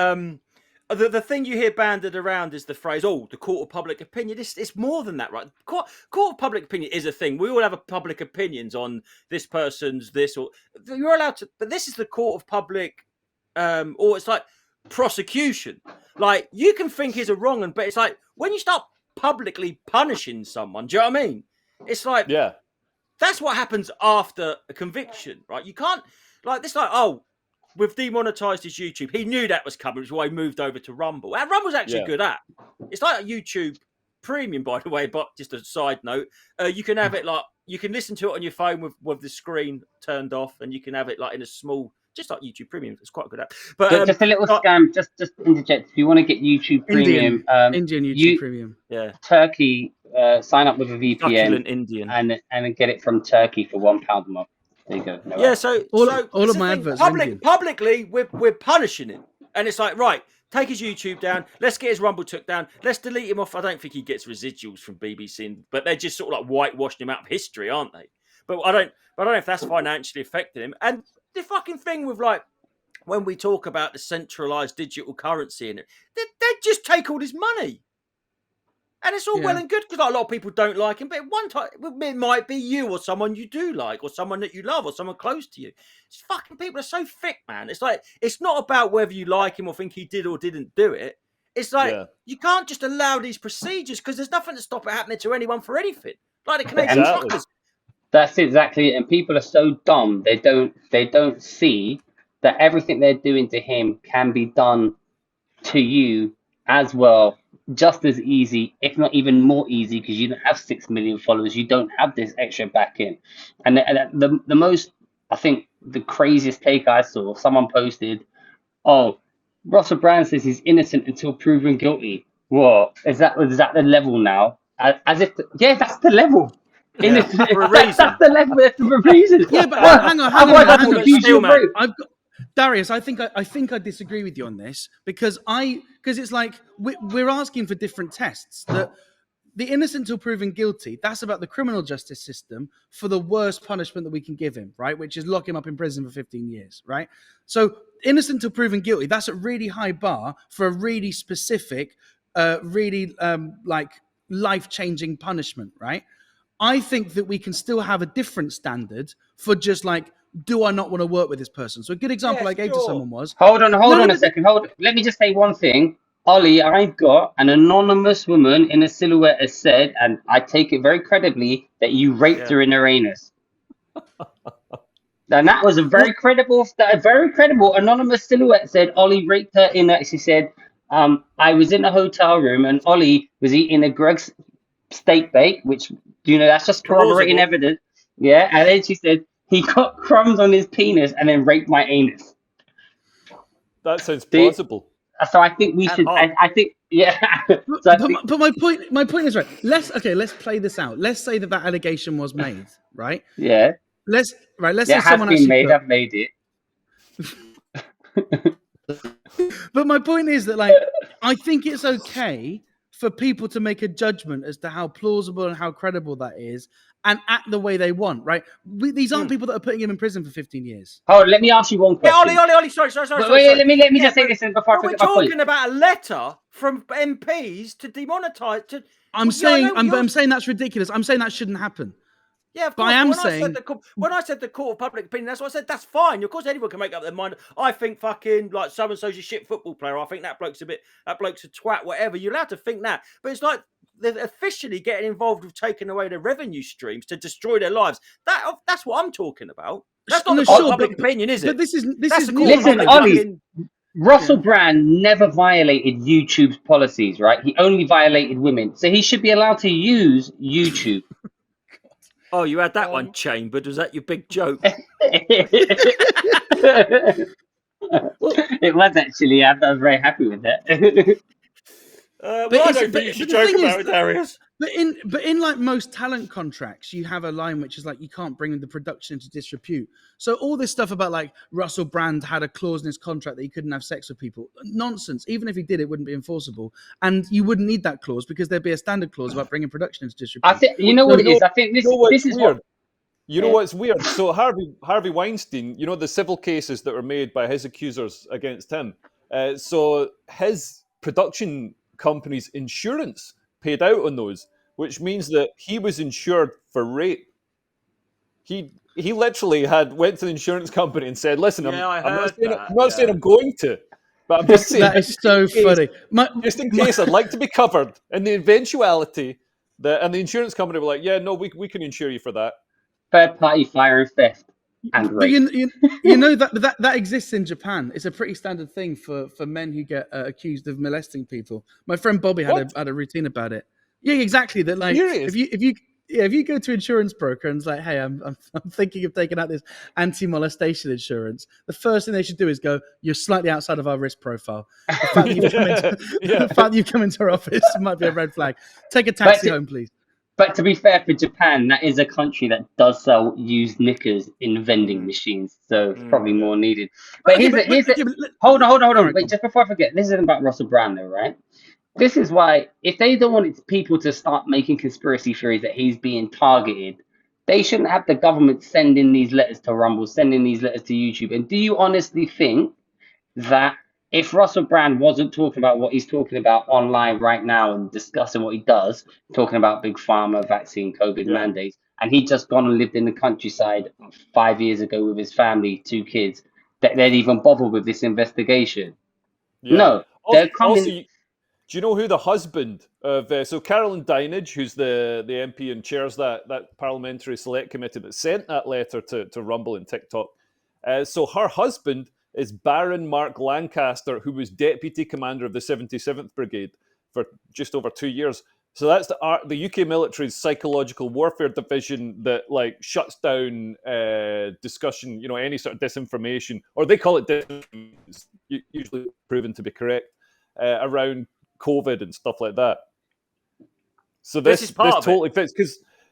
the thing you hear banded around is the phrase, "Oh, the court of public opinion." It's more than that, right? Court of public opinion is a thing. We all have a public opinions on this person's this, or you're allowed to. But this is the court of public, or it's like prosecution. Like you can think he's a wrong, but it's like when you start publicly punishing someone. Do you know what I mean? It's like that's what happens after a conviction, right? You can't like this. Like we've demonetized his YouTube. He knew that was coming, which is why he moved over to Rumble. And Rumble's actually good at. It's like a YouTube Premium, by the way. But just a side note, you can have it like you can listen to it on your phone with the screen turned off, and you can have it like in a small. Just like YouTube Premium, it's quite good at. But just a little scam. Just interject. If you want to get YouTube Premium, Indian YouTube Premium, Turkey, sign up with a VPN, Succulent Indian, and get it from Turkey for £1 a month. There you go. No so all of my adverts publicly, we're punishing him, and it's like right. Take his YouTube down. Let's get his Rumble took down. Let's delete him off. I don't think he gets residuals from BBC, but they're just sort of like whitewashing him out of history, aren't they? But I don't know if that's financially affecting him. And the fucking thing with like when we talk about the centralized digital currency in it, they just take all his money. And it's all well and good because like, a lot of people don't like him, but at one time it might be you or someone you do like or someone that you love or someone close to you. It's fucking people are so thick, man. It's like it's not about whether you like him or think he did or didn't do it. It's like you can't just allow these procedures because there's nothing to stop it happening to anyone for anything. Like the Canadian truckers. That's exactly it. And people are so dumb they don't see that everything they're doing to him can be done to you as well, just as easy, if not even more easy, because you don't have 6 million followers. You don't have this extra backing. And the most, I think, the craziest take I saw, someone posted, "Oh, Russell Brand says he's innocent until proven guilty." What is that? Is that the level now? As if, that's the level. Innocent, for a reason. That's the level. That's for a reason. Yeah, but hang on. Darius, I think I disagree with you on this because it's like we're asking for different tests. That the innocent till proven guilty, that's about the criminal justice system for the worst punishment that we can give him, right? Which is lock him up in prison for 15 years, right? So innocent till proven guilty, that's a really high bar for a really specific, really like life-changing punishment, right? I think that we can still have a different standard for just like, do I not want to work with this person? So a good example I gave to someone was... Hold on a second. Let me just say one thing. Ollie, I've got an anonymous woman in a silhouette has said, and I take it very credibly, that you raped her in her anus. And that was a very credible anonymous silhouette said Ollie raped her in her. She said, I was in a hotel room and Ollie was eating a Greg's steak bake, which, that's just corroborating evidence. Yeah. And then she said, he got crumbs on his penis and then raped my anus. That sounds plausible. So I think we should. I think, But my point is right. Let's play this out. Let's say that allegation was made, right? Yeah. Let's say someone has been made. I've made it. But my point is that, like, I think it's okay for people to make a judgment as to how plausible and how credible that is and act the way they want, right? These aren't people that are putting him in prison for 15 years. Oh, let me ask you one question. Yeah, Ollie, sorry. Let me just say this before I forget my point. We're talking about a letter from MPs to demonetize. I'm saying that's ridiculous. I'm saying that shouldn't happen. Yeah, of course. When I said the court of public opinion, that's what I said. That's fine. Of course, anyone can make up their mind. I think fucking like so and so's a shit football player. I think that bloke's a twat. Whatever. You're allowed to think that, but it's like they're officially getting involved with taking away their revenue streams to destroy their lives. That's what I'm talking about. That's not the public opinion, is it? But this is listen, Ollie. Russell Brand never violated YouTube's policies, right? He only violated women, so he should be allowed to use YouTube. Oh, you had that one chambered. Was that your big joke? It was actually. I was very happy with that. I don't think you should joke about it, Darius. But in like most talent contracts, you have a line which is like you can't bring the production into disrepute. So all this stuff about like Russell Brand had a clause in his contract that he couldn't have sex with people, nonsense. Even if he did, it wouldn't be enforceable, and you wouldn't need that clause because there'd be a standard clause about bringing production into disrepute. I think what it is. I think this is weird. You know what's weird? So Harvey Weinstein, the civil cases that were made by his accusers against him. So his production company's insurance paid out on those, which means that he was insured for rape. He literally went to the insurance company and said, "Listen, I'm not saying I'm going to, but I'm just saying that is so funny. Just in case, I'd like to be covered in the eventuality that." And the insurance company were like, "Yeah, no, we can insure you for that." Third party fire and theft. And but you know that exists in Japan. It's a pretty standard thing for men who get accused of molesting people. My friend Bobby had a routine about it. Yeah, exactly. That like if you go to insurance broker and it's like, hey, I'm thinking of taking out this anti-molestation insurance. The first thing they should do is go, you're slightly outside of our risk profile. The fact that you've come into our office might be a red flag. Take a taxi home, please. But to be fair, for Japan, that is a country that does sell used knickers in vending machines, so it's probably more needed. But hold on. Wait, just before I forget, this isn't about Russell Brand, though, right? This is why, if they don't want people to start making conspiracy theories that he's being targeted, They shouldn't have the government sending these letters to Rumble, sending these letters to YouTube. And do you honestly think that if Russell Brand wasn't talking about what he's talking about online right now and discussing what he does, talking about big pharma, vaccine, COVID mandates, and he'd just gone and lived in the countryside 5 years ago with his family, 2 kids, that they'd even bother with this investigation? Yeah. No, they're coming. Also, do you know who the husband of so Carolyn Dinage, who's the MP and chairs that parliamentary select committee that sent that letter to Rumble and TikTok? So her husband is Baron Mark Lancaster, who was deputy commander of the 77th Brigade for just over 2 years. So that's the UK military's psychological warfare division that like shuts down discussion, any sort of disinformation, or they call it disinformation, usually proven to be correct, around COVID and stuff like that. So this totally fits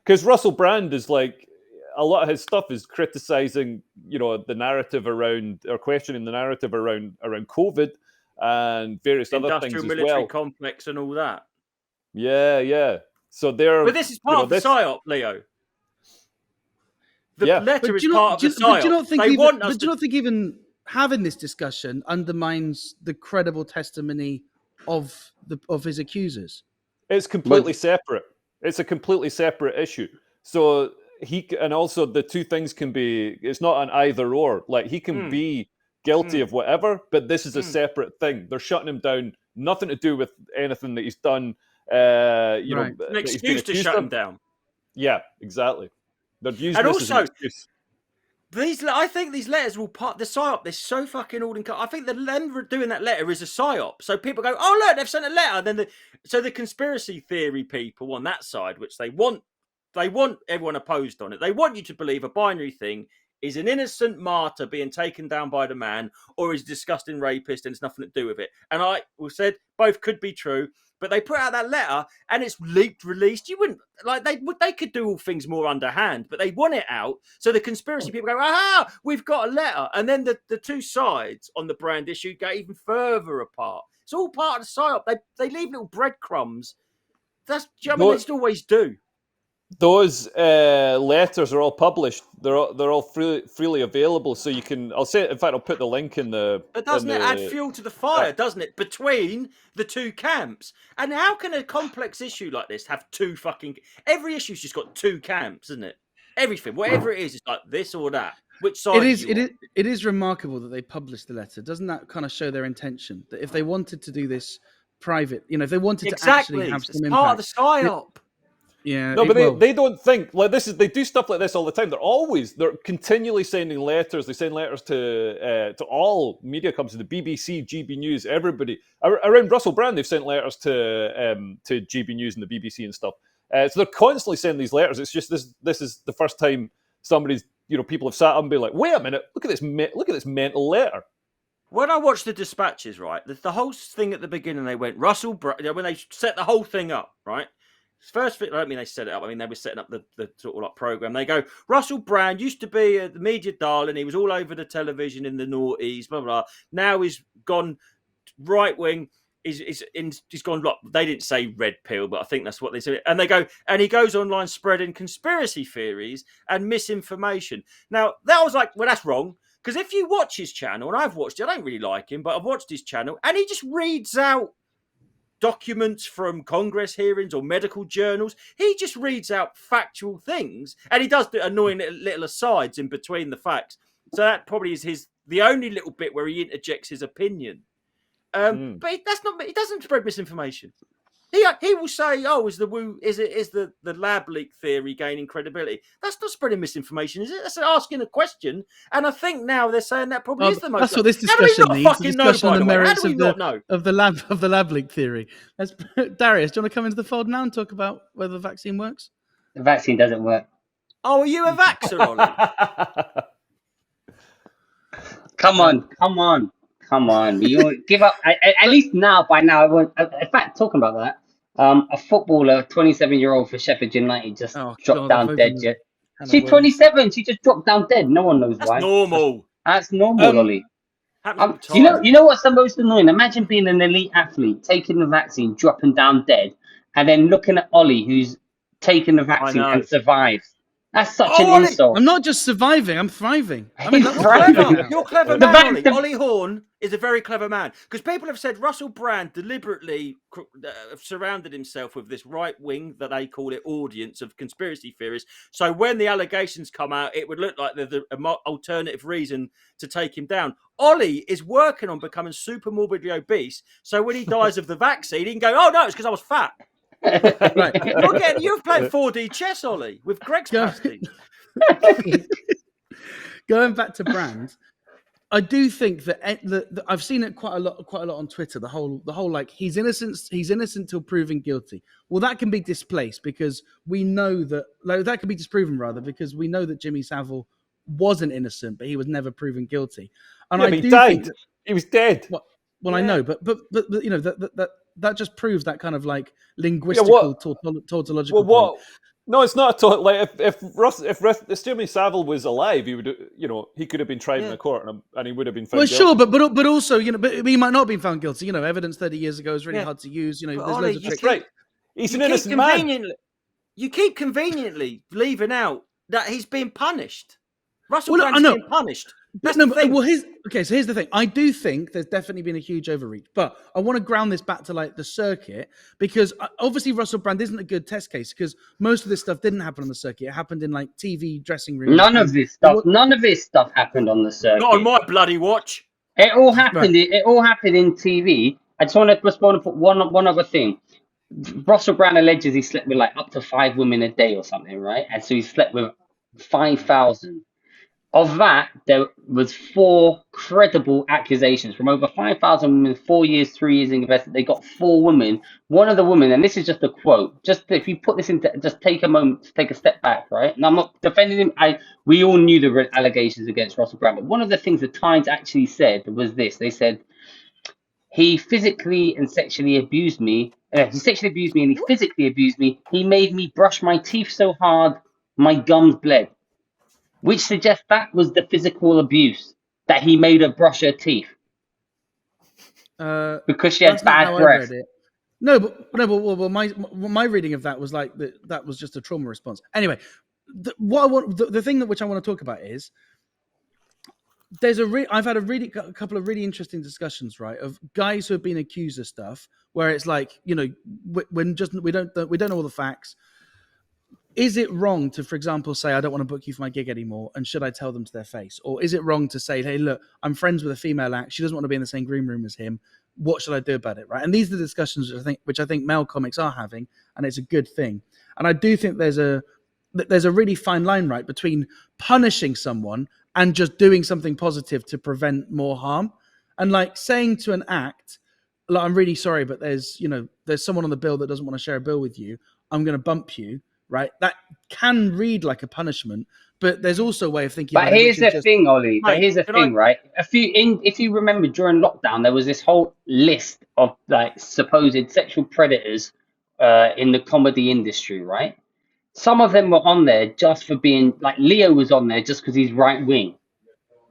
because Russell Brand is like, a lot of his stuff is criticizing, the narrative around, or questioning the narrative around COVID and various other things as well. Industrial military complex and all that. Yeah. So they're. But this is part of the PSYOP, Leo. The letter is part of the PSYOP. Do you not think even having this discussion undermines the credible testimony of his accusers? It's completely separate. It's a completely separate issue. So and also the two things can be. It's not an either or. Like he can be guilty of whatever, but this is a separate thing. They're shutting him down. Nothing to do with anything that he's done. An excuse to shut him down. Yeah, exactly. They're using and this also, as an excuse. I think these letters will part the PSYOP. They're so fucking all-encompassing. I think that them doing that letter is a PSYOP. So people go, "Oh look, they've sent a letter." And then the conspiracy theory people on that side, which they want everyone opposed on it. They want you to believe a binary thing is an innocent martyr being taken down by the man, or is a disgusting rapist, and it's nothing to do with it. And I said both could be true. But they put out that letter and it's leaked, released. You wouldn't they could do all things more underhand, but they want it out. So the conspiracy people go, "Aha, we've got a letter." And then the two sides on the Brand issue go even further apart. It's all part of the PSYOP. They leave little breadcrumbs. That's they just always do. Those letters are all published. They're all freely available, so you can. I'll say. In fact, I'll put the link in the. But doesn't it add fuel to the fire? Doesn't it, between the two camps? And how can a complex issue like this have two fucking? Every issue's just got two camps, isn't it? Everything, whatever it is, it's like this or that. Which side? It is remarkable that they published the letter. Doesn't that kind of show their intention? That if they wanted to do this private, if they wanted to actually have some impact, part of the PSYOP. Yeah, no, but they don't think like this is. They do stuff like this all the time. They're continually sending letters. They send letters to all media companies, the BBC, GB News, everybody around Russell Brand. They've sent letters to GB News and the BBC and stuff. So they're constantly sending these letters. It's just this is the first time somebody's people have sat up and be like, wait a minute, look at this mental letter. When I watched the dispatches, right, the whole thing at the beginning, they went Russell Brand when they set the whole thing up, right. First, I don't mean they set it up. I mean, they were setting up the sort of like program. They go, Russell Brand used to be the media darling. He was all over the television in the noughties, blah, blah, blah. Now he's gone right wing. He's gone, look, they didn't say red pill, but I think that's what they said. And they go, and he goes online spreading conspiracy theories and misinformation. Now, that was like, well, that's wrong. Because if you watch his channel, and I've watched it, I don't really like him, but I've watched his channel, and he just reads out documents from Congress hearings or medical journals. He just reads out factual things, and he does the annoying little asides in between the facts. So that probably is the only little bit where he interjects his opinion. But he doesn't spread misinformation. He will say, "Oh, is the lab leak theory gaining credibility?" That's not spreading misinformation, is it? That's asking a question. And I think now they're saying that probably is the most. That's what this discussion needs. A discussion on the merits of the lab leak theory. Darius, do you want to come into the fold now and talk about whether the vaccine works? The vaccine doesn't work. Oh, are you a vaxxer, Ollie? Come on. You give up. At least by now, in fact, talking about that, a footballer, 27-year-old for Sheffield United, just dropped down dead. She's 27. She just dropped down dead. No one knows why. Normal. That's normal, Ollie. You know what's the most annoying? Imagine being an elite athlete, taking the vaccine, dropping down dead, and then looking at Ollie, who's taken the vaccine and survives. That's such Oh, an Ollie, insult. I'm not just surviving, I'm thriving. I'm in He's lots of thriving. trouble now. You're a clever The man, fact Ollie. that- Ollie Horn is a very clever man. Because people have said Russell Brand deliberately surrounded himself with this right wing, that they call it, audience of conspiracy theorists. So when the allegations come out, it would look like there's an alternative reason to take him down. Ollie is working on becoming super morbidly obese. So when he dies of the vaccine, he can go, oh, no, it's because I was fat. Right. You've played 4D chess, Ollie, with Greg's Go- pasty. Going back to Brand, I do think that I've seen it quite a lot on Twitter. The whole like he's innocent till proven guilty. Well, that can be displaced because we know that can be disproven rather, because we know that Jimmy Savile wasn't innocent, but he was never proven guilty. And Yeah, I but he do died. think He was dead. well, I Yeah. know, but you know that just proves that kind of like linguistical tautological point. Well, what? No, it's not at all. Like if Jimmy Savile was alive, he would, he could have been tried in a court and he would have been found Well, guilty. sure, but also, but he might not have been found guilty. Evidence 30 years ago is really hard to use. But There's Ollie, loads of you tricks. That's right. He's an innocent man. You keep conveniently leaving out that he's being punished. Russell Well, Brand's I know. being punished. That's No, the thing. well, so here's the thing. I do think there's definitely been a huge overreach, but I want to ground this back to like the circuit, because obviously Russell Brand isn't a good test case, because most of this stuff didn't happen on the circuit. It happened in like TV dressing rooms. None of this stuff happened on the circuit. Not on my bloody watch. It all happened. Right. It all happened in TV. I just want to put one other thing. Russell Brand alleges he slept with like up to 5 women a day or something, right? And so he slept with 5,000. Of that, there was 4 credible accusations from over 5,000 women, 4 years, 3 years invested. They got 4 women. One of the women, and this is just a quote, just if you put this into, just take a moment to take a step back, right? And I'm not defending him. We all knew the allegations against Russell Brand, but one of the things the Times actually said was this. They said, he physically and sexually abused me. He sexually abused me and he physically abused me. He made me brush my teeth so hard, my gums bled. Which suggests that was the physical abuse, that he made her brush her teeth because she had bad breath. No, but my reading of that was like that was just a trauma response. Anyway, the thing which I want to talk about is I've had a couple of really interesting discussions, right, of guys who have been accused of stuff where it's like, we don't know all the facts. Is it wrong to, for example, say, I don't want to book you for my gig anymore, and should I tell them to their face? Or is it wrong to say, hey, look, I'm friends with a female act, she doesn't want to be in the same green room as him, what should I do about it, right? And these are the discussions which I think male comics are having, and it's a good thing. And I do think there's a really fine line, right, between punishing someone and just doing something positive to prevent more harm. And like saying to an act, like, I'm really sorry, but there's someone on the bill that doesn't want to share a bill with you, I'm going to bump you. Right, that can read like a punishment, but there's also a way of thinking. But here's the thing, Ollie. But here's the thing, right? If you remember during lockdown, there was this whole list of like supposed sexual predators in the comedy industry, right? Some of them were on there just for being like Leo was on there just because he's right wing.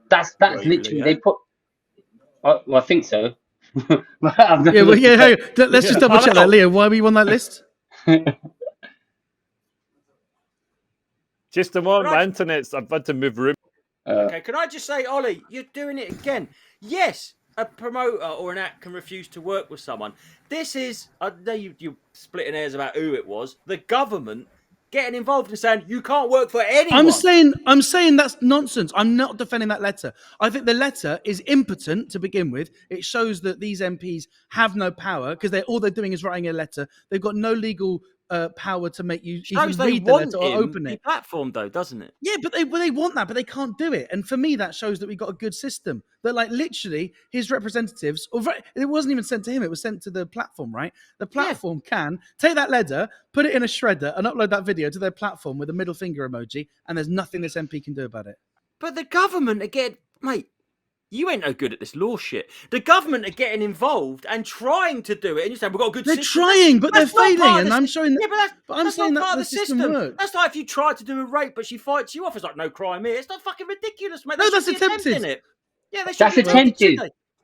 That's literally they put. Well, I think so. Hey, let's just double check that, Leo. Why were you on that list? Just a moment, my internet's. I've had to move room. Okay, can I just say, Ollie, you're doing it again. Yes, a promoter or an act can refuse to work with someone. This is, I know you're splitting hairs about who it was. The government getting involved and saying you can't work for anyone. I'm saying that's nonsense. I'm not defending that letter. I think the letter is impotent to begin with. It shows that these MPs have no power because all they're doing is writing a letter. They've got no legal power to make you even read the letter or open it. Platform though, doesn't it? Yeah, but they want that, but they can't do it. And for me, that shows that we've got a good system. That like literally his representatives, it wasn't even sent to him; it was sent to the platform. Right? The platform can take that letter, put it in a shredder, and upload that video to their platform with a middle finger emoji, and there's nothing this MP can do about it. But the government again, mate. You ain't no good at this law shit. The government are getting involved and trying to do it, and you're saying we've got a good system. They're trying, but they're failing, and I'm showing. Yeah, but I'm saying that the system works. That's like if you try to do a rape, but she fights you off. It's like no crime here. It's not fucking ridiculous, mate. No, that's attempted. It. Yeah, they should that's attempted.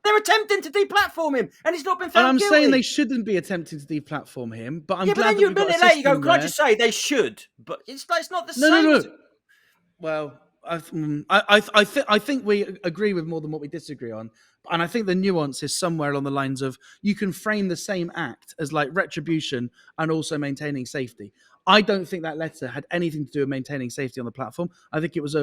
They're attempting to deplatform him, and he's not been found guilty. And I'm saying they shouldn't be attempting to deplatform him, but I'm glad but then that you we've got a later you go, system can I just say they should? But it's not the same. No. Well, I think we agree with more than what we disagree on, and I think the nuance is somewhere along the lines of you can frame the same act as like retribution and also maintaining safety. I don't think that letter had anything to do with maintaining safety on the platform. I think it was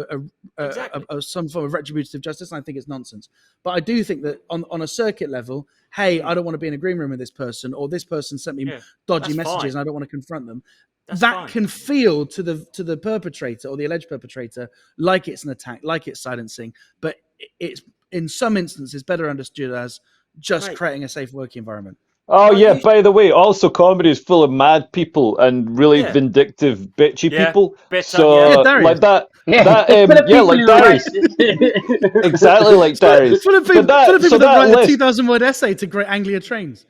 some form of retributive justice, and I think it's nonsense. But I do think that on a circuit level, hey, I don't want to be in a green room with this person, or this person sent me dodgy messages, and I don't want to confront them. That can feel to the perpetrator or the alleged perpetrator like it's an attack, like it's silencing, but it's in some instances better understood as just creating a safe working environment. Oh, yeah, by the way, also comedy is full of mad people and really vindictive, bitchy people. So, like that, like Darius. Exactly like Darius. Full of people that write a 2,000-word essay to Great Anglia Trains.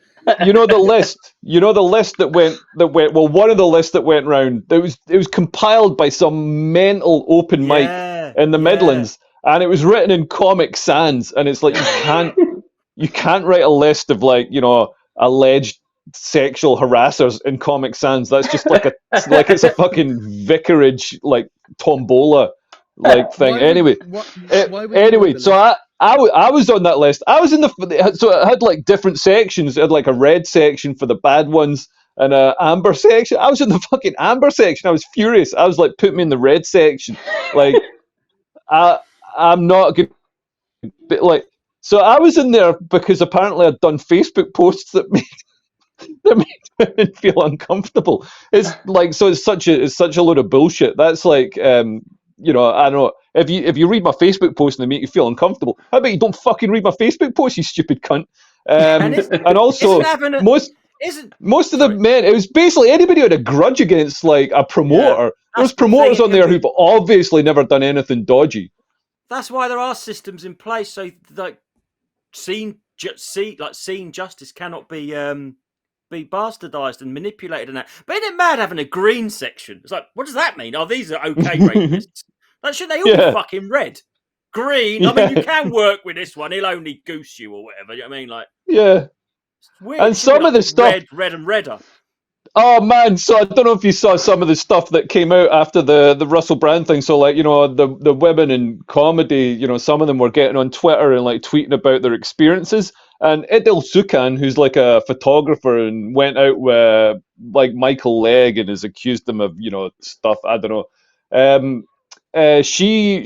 You know the list that went well, one of the lists that went round, it was compiled by some mental open mic in the Midlands, and it was written in Comic Sans, and it's like you can't write a list of like, you know, alleged sexual harassers in Comic Sans. That's just like it's a fucking vicarage like tombola like thing. Anyway, so I was on that list. I was in so it had like different sections. It had like a red section for the bad ones and a amber section. I was in the fucking amber section. I was furious. I was like, put me in the red section. Like, I'm not good. Like, so I was in there because apparently I'd done Facebook posts that made women feel uncomfortable. It's like, so it's such a load of bullshit. That's like, you know, I don't know. If you read my Facebook post and they make you feel uncomfortable, how about you don't fucking read my Facebook post, you stupid cunt? And also, most of the men, it was basically anybody who had a grudge against like a promoter. There's promoters on there who've obviously never done anything dodgy. That's why there are systems in place, so like scene justice cannot be bastardized and manipulated and that. But isn't it mad having a green section? It's like, what does that mean? Oh, these are okay rapists. Like, shouldn't they all be fucking red? Green? I mean, you can work with this one. He'll only goose you or whatever. You know what I mean? Like, it's weird. And some of the stuff, red and redder. Oh man, so I don't know if you saw some of the stuff that came out after the Russell Brand thing. So like, you know, the women in comedy, you know, some of them were getting on Twitter and like tweeting about their experiences. And Idil Sukan, who's like a photographer and went out with like Michael Legg and has accused them of, you know, stuff, I don't know. She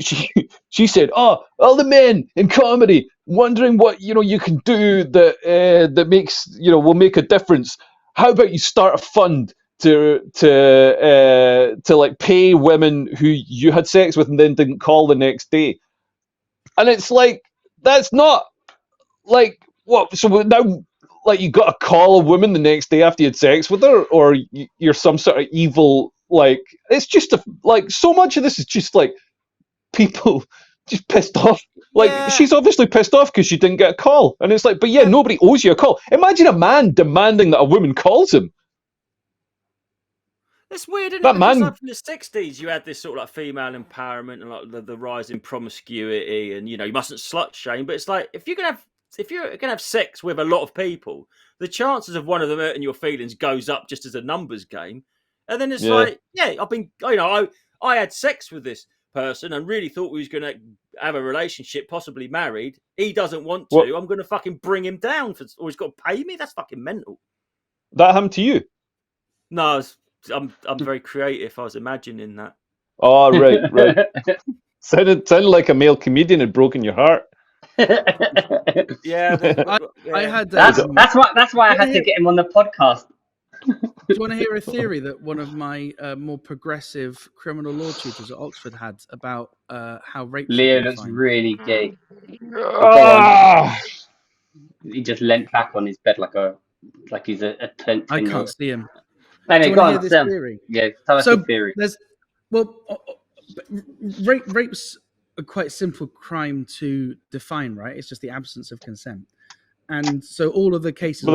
said, oh, all the men in comedy wondering what, you know, you can do that makes, you know, will make a difference. How about you start a fund to like pay women who you had sex with and then didn't call the next day? And it's like, that's not like what. So now, like, you got to call a woman the next day after you had sex with her, or you're some sort of evil. Like, it's just like so much of this is just like people just pissed off. Like, she's obviously pissed off because she didn't get a call. And it's like, but nobody owes you a call. Imagine a man demanding that a woman calls him. It's weird, isn't it? Because like from the 60s, you had this sort of like female empowerment and like the rise in promiscuity, and you know, you mustn't slut shame. But it's like if you're gonna have sex with a lot of people, the chances of one of them hurting your feelings goes up just as a numbers game. And then it's like, I've been, you know, I had sex with this person and really thought we was going to have a relationship, possibly married. He doesn't want to. I'm going to fucking bring him down or he's got to pay me. That's fucking mental. That happened to you? No, I'm very creative. I was imagining that. Oh, right. Sounded like a male comedian had broken your heart. Yeah, I had. That's why I had to get him on the podcast. Do you want to hear a theory that one of my more progressive criminal law tutors at Oxford had about how rape? Leo looks really gay. He just leant back on his bed like he's a 10. I can't see him. Anyway, go on, this theory? Yeah, tell us the theory. Rape's a quite simple crime to define, right? It's just the absence of consent. And so all of the cases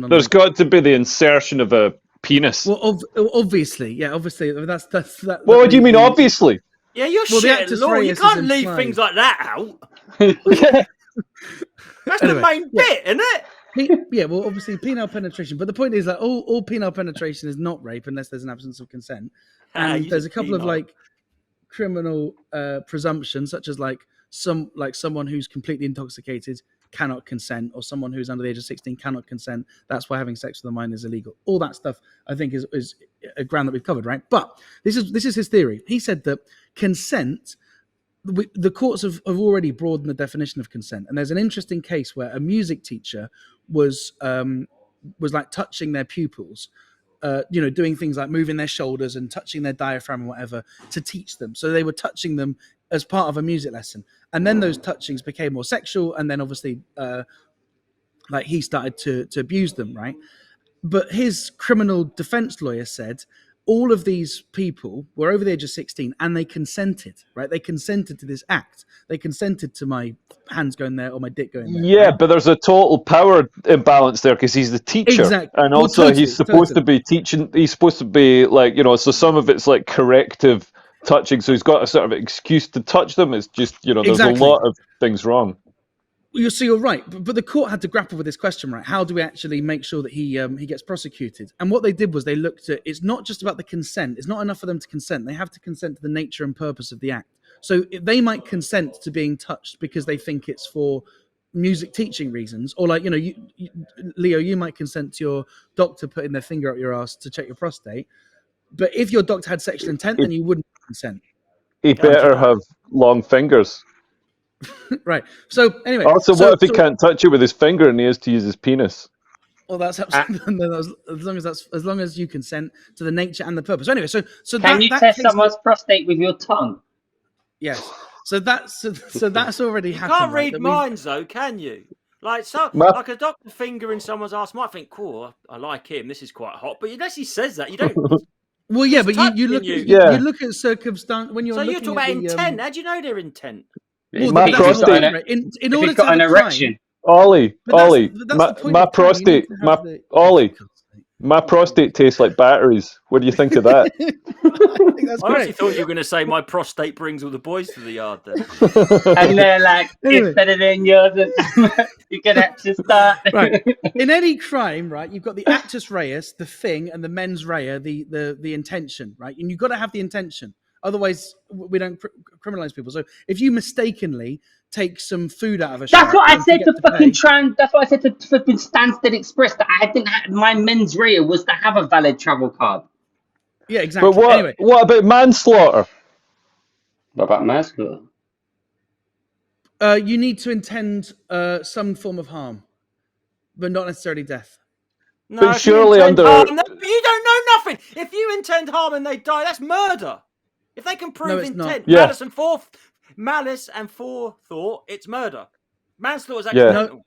there's got to be the insertion of a penis. Well, obviously. That's that. Well, what do you mean, obviously? Yeah, you're shit. You can't leave things like that out. That's the main bit, isn't it? Yeah, well, obviously penile penetration. But the point is that all penile penetration is not rape unless there's an absence of consent. And there's a couple of like criminal presumptions, such as someone who's completely intoxicated cannot consent, or someone who's under the age of 16 cannot consent. That's why having sex with a minor is illegal. All that stuff, I think, is a ground that we've covered, right? But this is his theory. He said that consent, the courts have already broadened the definition of consent, and there's an interesting case where a music teacher was like touching their pupils, doing things like moving their shoulders and touching their diaphragm or whatever to teach them. So they were touching them as part of a music lesson, and then those touchings became more sexual, and then obviously he started to abuse them, right? But his criminal defense lawyer said all of these people were over the age of 16 and they consented, right? They consented to this act. They consented to my hands going there or my dick going there. Yeah, right? but there's a total power imbalance there because he's the teacher. Exactly. And Well, also totally, he's supposed to be teaching, he's supposed to be like, so some of it's like corrective touching. So he's got a sort of excuse to touch them. It's just, there's Exactly. a lot of things wrong. You're right, but the court had to grapple with this question, right? How do we actually make sure that he gets prosecuted? And what they did was they looked at, it's not just about the consent. It's not enough for them to consent. They have to consent to the nature and purpose of the act. So they might consent to being touched because they think it's for music teaching reasons, or like, Leo, you might consent to your doctor putting their finger up your ass to check your prostate. But if your doctor had sexual intent, then you wouldn't consent. He better have long fingers. Right. So anyway. Also, what if he can't touch you with his finger and he has to use his penis? Well, that's absolutely as long as you consent to the nature and the purpose. Anyway, so can you test someone's prostate with your tongue? Yes. So that's already happened. You can't read minds, though, can you? Like like a doctor fingering someone's ass might think, "Cool, I like him. This is quite hot." But unless he says that, you don't. Well, yeah, but you look at circumstance when you're. So you're talking about intent. How do you know their intent? Well, my prostate. In order to got an erection. Ollie, my prostate tastes like batteries. What do you think of that? I actually thought you were going to say my prostate brings all the boys to the yard then. And they're like, it's better than yours. You're going to have to start. Right. In any crime, right, you've got the actus reus, the thing, and the mens rea, the intention, right? And you've got to have the intention. Otherwise, we don't criminalize people. So if you mistakenly take some food out of a shop, that's what I said to fucking That's what I said to fucking Stansted Express. That I didn't have, my mens rea was to have a valid travel card. Yeah, exactly. But what about manslaughter? What about manslaughter? You need to intend some form of harm, but not necessarily death. No, but surely you don't know nothing. If you intend harm and they die, that's murder. If they can prove intent, malice and forethought, it's murder. Manslaughter is accidental.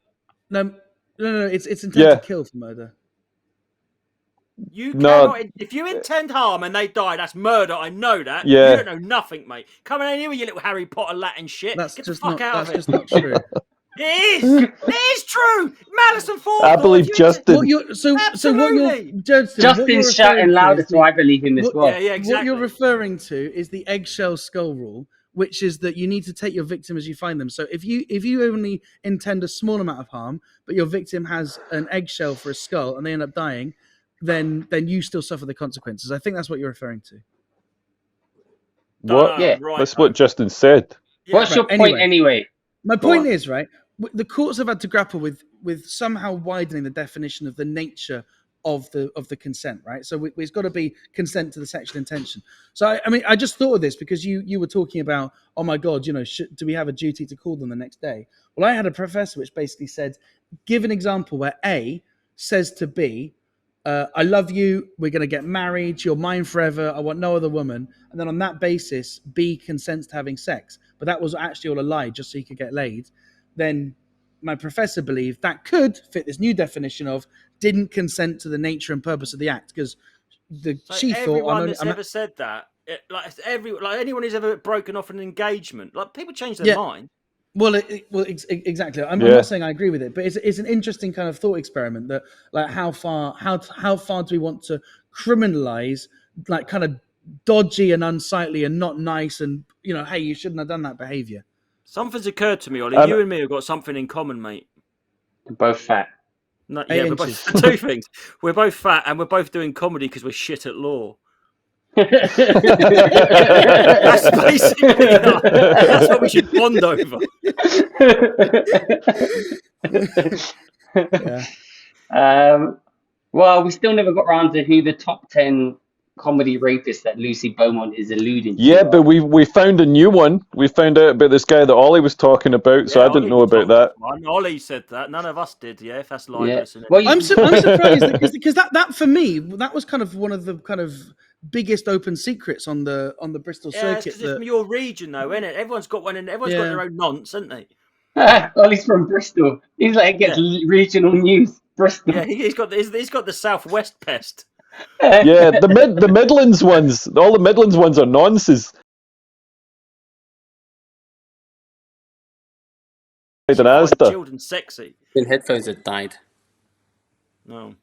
No, it's intent to kill for murder. You cannot. If you intend harm and they die, that's murder. I know that. Yeah. You don't know nothing, mate. Come in here with your little Harry Potter Latin shit. Get the fuck out of it. That's just not true. It is. It is true. Malice and forethought. I believe Justin. Justin's shouting louder, so I believe him as well. Yeah, exactly. What you're referring to is the eggshell skull rule, which is that you need to take your victim as you find them. So if you only intend a small amount of harm, but your victim has an eggshell for a skull and they end up dying, then you still suffer the consequences. I think that's what you're referring to. What? Yeah, that's what Justin said. Yeah, what's your point anyway? My point is, right, the courts have had to grapple with somehow widening the definition of the nature of the consent, right? So it's got to be consent to the sexual intention. So I just thought of this because you were talking about, oh my God, do we have a duty to call them the next day? Well, I had a professor which basically said, give an example where A says to B, I love you, we're going to get married, you're mine forever, I want no other woman. And then on that basis, B consents to having sex. But that was actually all a lie, just so he could get laid. Then my professor believed that could fit this new definition of didn't consent to the nature and purpose of the act. Because she thought... Everyone that's ever said that, anyone who's ever broken off an engagement, like people change their mind. Well, exactly. I'm not saying I agree with it, but it's an interesting kind of thought experiment that, like, how far do we want to criminalize, like, kind of dodgy and unsightly and not nice and hey, you shouldn't have done that behavior. Something's occurred to me, Ollie. You and me have got something in common, mate. We're both fat. We're both two things. We're both fat and we're both doing comedy because we're shit at law. That's basically that's what we should bond over. Well, we still never got around to who the top 10 comedy rapists that Lucy Beaumont is alluding to. Yeah, but we found a new one. We found out about this guy that Ollie was talking about, so I didn't know about that. Ollie said that. None of us did. Yeah, if that's live listening. Well, I'm surprised because that for me that was kind of one of the kind of biggest open secrets on the Bristol circuit. Because it's from your region, though, isn't it? Everyone's got one, and everyone's got their own nonce, haven't they? Well, he's from Bristol. He's like gets regional news. Bristol. Yeah, he's got the Southwest pest. Yeah, the Midlands ones. All the Midlands ones are nonsense. Chilled and sexy. And headphones have died. No.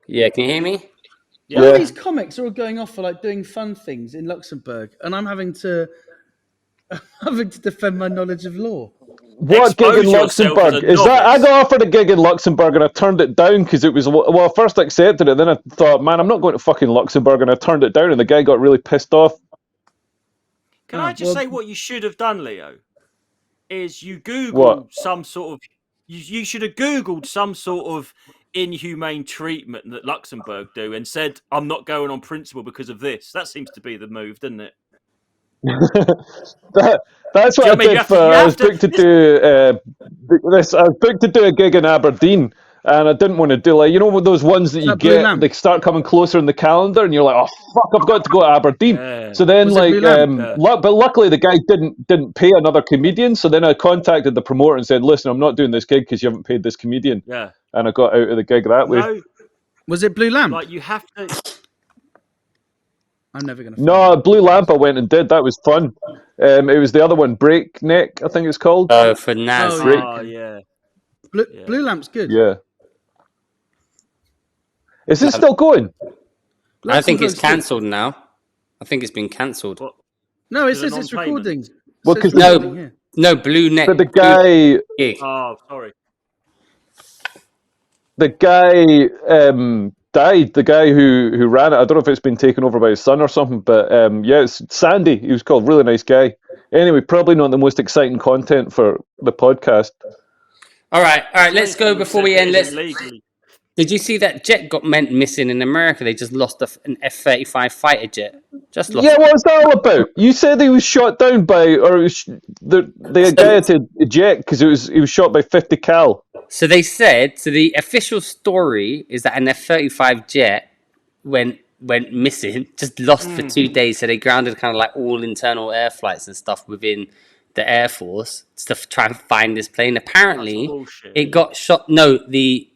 Yeah, can you hear me? Yeah. All these comics are all going off for like doing fun things in Luxembourg, and I'm having to defend my knowledge of law. What gig in Luxembourg? Is that? I got offered a gig in Luxembourg and I turned it down because it was, well, I first accepted it, then I thought, man, I'm not going to fucking Luxembourg, and I turned it down, and the guy got really pissed off. Can I just say what you should have done, Leo? Is you Googled some sort of, you should have Googled some sort of inhumane treatment that Luxembourg do and said, I'm not going on principle because of this. That seems to be the move, doesn't it? That's what I did. I was booked to do this. I was booked to do a gig in Aberdeen, and I didn't want to do, like, you know, those ones that you get, they start coming closer in the calendar, and you're like, oh fuck, I've got to go to Aberdeen. So then, but luckily the guy didn't pay another comedian. So then I contacted the promoter and said, listen, I'm not doing this gig because you haven't paid this comedian. Yeah. And I got out of the gig that way. Was it Blue Lamp? Like, you have to. I'm never gonna. No, Blue Lamp I went and did. That was fun. It was the other one, Breakneck, I think it's called. Oh, for Naz. Oh, yeah. Blue Lamp's good. Yeah. Is it still going? I think it's cancelled now. I think it's been cancelled. No, it says it's recording. Well, because no, Blue Neck. But the guy. Oh, sorry. The guy died. The guy who ran it. I don't know if it's been taken over by his son or something. But yeah, it's Sandy. He was called. Really nice guy. Anyway, probably not the most exciting content for the podcast. All right. Let's go before we end. Did you see that jet got missing in America? They just lost an F-35 fighter jet. Just lost. Yeah, what was that all about? You said he was shot down by, or the guy had to eject because he was shot by 50 cal. So they said. So the official story is that an F-35 jet went missing, just lost for 2 days. So they grounded kind of like all internal air flights and stuff within the Air Force to try and find this plane. Apparently, it got shot. No, the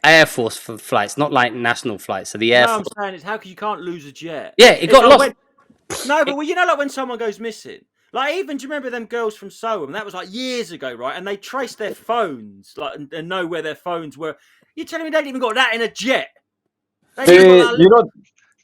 Air Force for flights, not like national flights. So the Air Force. I'm saying is how you can't lose a jet. Yeah, it got lost. No, but you know, like when someone goes missing, like even do you remember them girls from Soham? That was like years ago, right? And they traced their phones, like and know where their phones were. You're telling me they didn't even got that in a jet?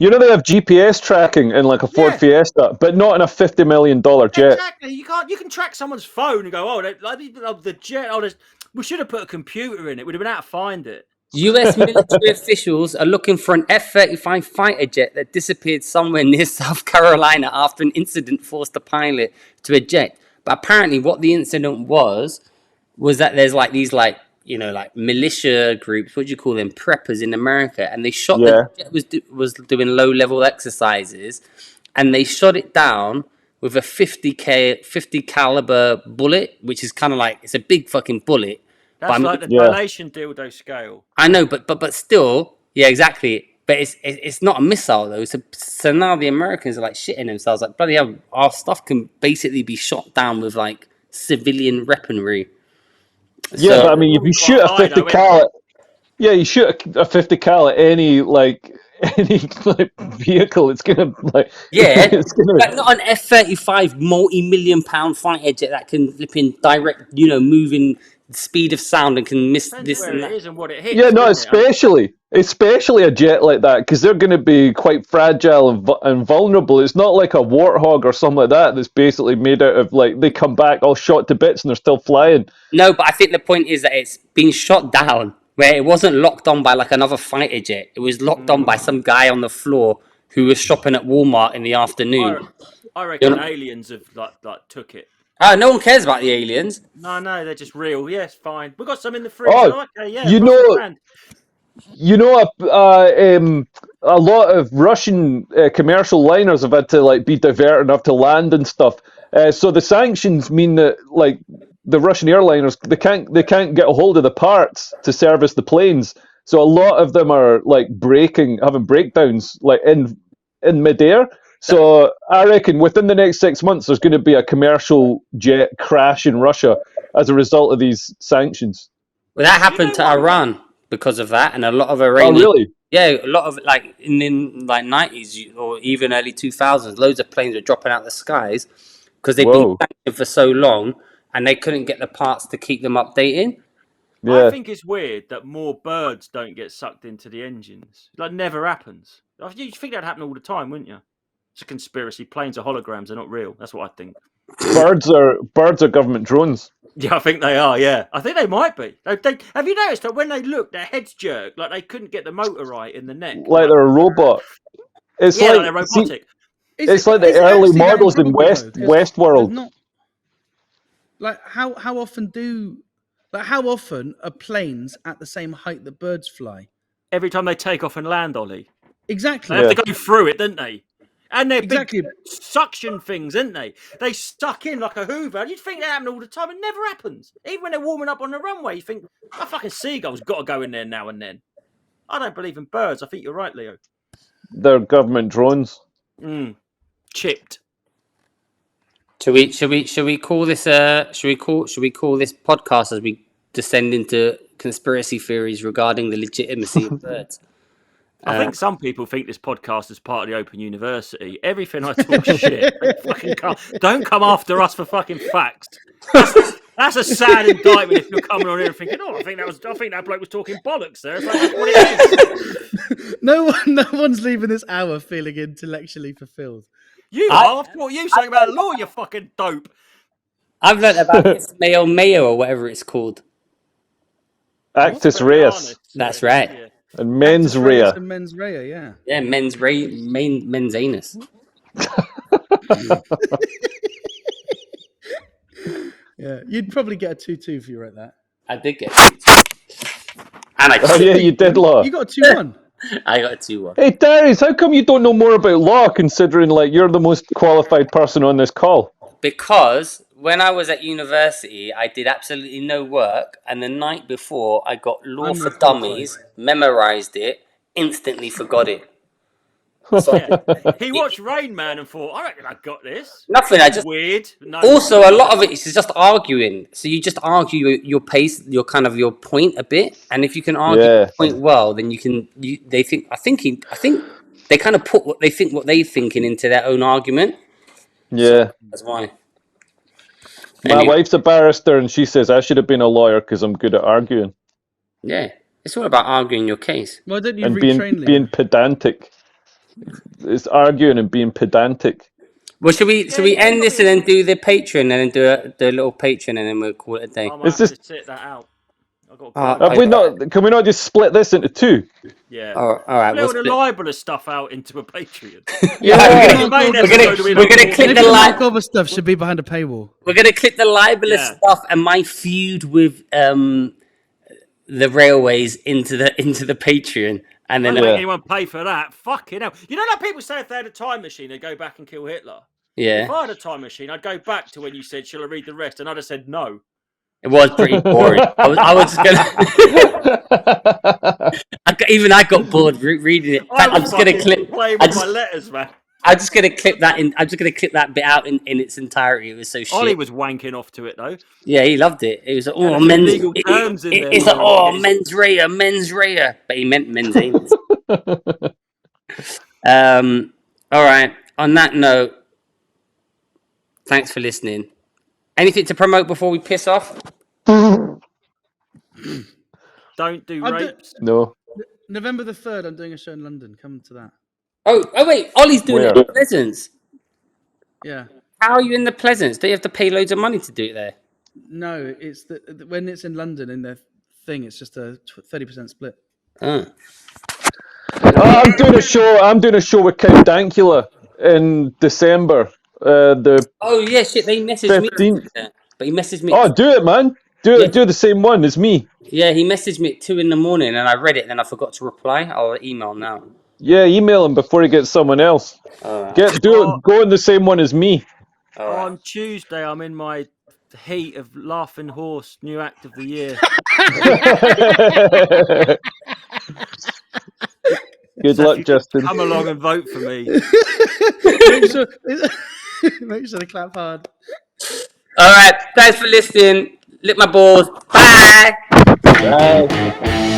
You know they have GPS tracking in like a Ford Fiesta, but not in a $50 million jet. Exactly. You can track someone's phone and go, the jet. We should have put a computer in it. We'd have been able to find it. US military officials are looking for an F-35 fighter jet that disappeared somewhere near South Carolina after an incident forced the pilot to eject. But apparently what the incident was that there's like these like militia groups, what do you call them, preppers in America, and they shot the jet was doing low-level exercises, and they shot it down with a 50 caliber bullet, which is kind of like, it's a big fucking bullet. That's like the dilation dildo scale. I know, but still, yeah, exactly. But it's not a missile though. So now the Americans are like shitting themselves. Like, bloody hell, our stuff can basically be shot down with like civilian weaponry. Yeah, so, but I mean, if you shoot a 50 cal, you shoot a 50 cal at any vehicle, it's gonna like but not an F-35 multi-million-pound fighter jet that can flip in direct, moving speed of sound and can miss this and that. It is and what it hits. Yeah, no, especially Especially a jet like that, because they're going to be quite fragile and vulnerable. It's not like a warthog or something like that that's basically made out of, like, they come back all shot to bits and they're still flying. No, but I think the point is that it's been shot down, where it wasn't locked on by like another fighter jet. It was locked on by some guy on the floor who was shopping at Walmart in the afternoon. I reckon aliens have like took it. Oh, no one cares about the aliens. No, they're just real. Yes, fine. We've got some in the fridge. Oh, Okay, yeah. you know, a lot of Russian commercial liners have had to like be diverted and have to land and stuff. So the sanctions mean that like the Russian airliners they can't get a hold of the parts to service the planes. So a lot of them are like having breakdowns like in midair. So I reckon within the next 6 months there's going to be a commercial jet crash in Russia as a result of these sanctions. Well, that happened to Iran because of that, and a lot of Iranian. Oh, really? Yeah, a lot of like in like 90s or even early 2000s, loads of planes were dropping out of the skies because they've been sanctioned for so long, and they couldn't get the parts to keep them updating. Yeah. I think it's weird that more birds don't get sucked into the engines. Like, never happens. You think that'd happen all the time, wouldn't you? It's a conspiracy. Planes are holograms. They're not real. That's what I think. Birds are government drones. Yeah, I think they are. Yeah, I think they might be. Have you noticed that when they look, their heads jerk like they couldn't get the motor right in the neck? Like they're a robot. It's like like they're robotic. It's like the early models in Westworld. Like how often are planes at the same height that birds fly? Every time they take off and land, Ollie. Exactly. They have to go through it, don't they? And they're exactly big suction things, isn't they? They suck in like a Hoover. You'd think that happens all the time. It never happens. Even when they're warming up on the runway, you think, a fucking seagull's got to go in there now and then. I don't believe in birds. I think you're right, Leo. They're government drones. Chipped. Should we call this podcast as we descend into conspiracy theories regarding the legitimacy of birds? I think some people think this podcast is part of the Open University. Everything I talk shit. Don't come after us for fucking facts. That's a sad indictment if you're coming on here and thinking, I think that bloke was talking bollocks there. That's what it is. No one's leaving this hour feeling intellectually fulfilled. You are. I thought you saying about law, you fucking dope. I've learned about Ismail Mayo or whatever it's called. Actus Reus. That's right. Yeah. And mens rea. And mens rea, yeah. Yeah, men's anus. Yeah, you'd probably get a 2-2 if you wrote that. I did get a 2-2. And yeah, you did, law. You got a 2-1. I got a 2-1. Hey, Darius, how come you don't know more about law, considering like you're the most qualified person on this call? Because when I was at university, I did absolutely no work, and the night before, I got Law for Dummies, memorized it, instantly forgot it. So, he watched Rain Man and thought, I reckon I got this. Nothing. I just weird. No, also, a lot of it is just arguing. So you just argue your pace, your point a bit, and if you can argue your point well, then you can. I think they kind of put what they're thinking into their own argument. Yeah, so that's why. My wife's a barrister, and she says I should have been a lawyer because I'm good at arguing. Yeah, it's all about arguing your case. Why don't you retrain being pedantic? It's arguing and being pedantic. Well, should we end this and then do the Patreon and then do the little Patreon and then we'll call it a day? Is this to sit that out? Have we not? Can we not just split this into two? Yeah. All right. We'll split the libelous stuff out into a Patreon. We're gonna clip the libelous stuff should be behind a paywall. We're gonna clip the libelous stuff and my feud with the railways into the Patreon. And then I don't make anyone pay for that. Fucking hell. You know, like people say if they had a time machine, they'd go back and kill Hitler. Yeah. If I had a time machine, I'd go back to when you said, "Shall I read the rest?" And I'd have said no. It was pretty boring. I was gonna. I got bored reading it. I'm just gonna clip. Playing with my letters, man. I'm just gonna clip that in. I'm just gonna clip that bit out in its entirety. It was so shit. Ollie was wanking off to it though. Yeah, he loved it. It was like, mens rea, but he meant men's anus. All right. On that note, thanks for listening. Anything to promote before we piss off? Don't do rapes. No. November the 3rd, I'm doing a show in London. Come to that. Oh wait, Ollie's doing it Where? in Pleasance. Yeah. How are you in the Pleasance? Do you have to pay loads of money to do it there? No, it's when it's in London in their thing, it's just a 30% split. Oh. I'm doing a show. I'm doing a show with Count Dankula in December. Oh yeah, shit. They messaged me, to do 15th. that. But he messaged me. Oh, do it, man. Yeah. Do the same one as me. Yeah, he messaged me at 2 in the morning, and I read it, and then I forgot to reply. I'll email now. Yeah, email him before he gets someone else. Alright. Go in the same one as me. Alright. On Tuesday, I'm in my heat of Laughing Horse New Act of the Year. Good So if luck, you Justin. come along and vote for me. Make sure to clap hard. Alright, thanks for listening. Lick my balls. Bye. Bye.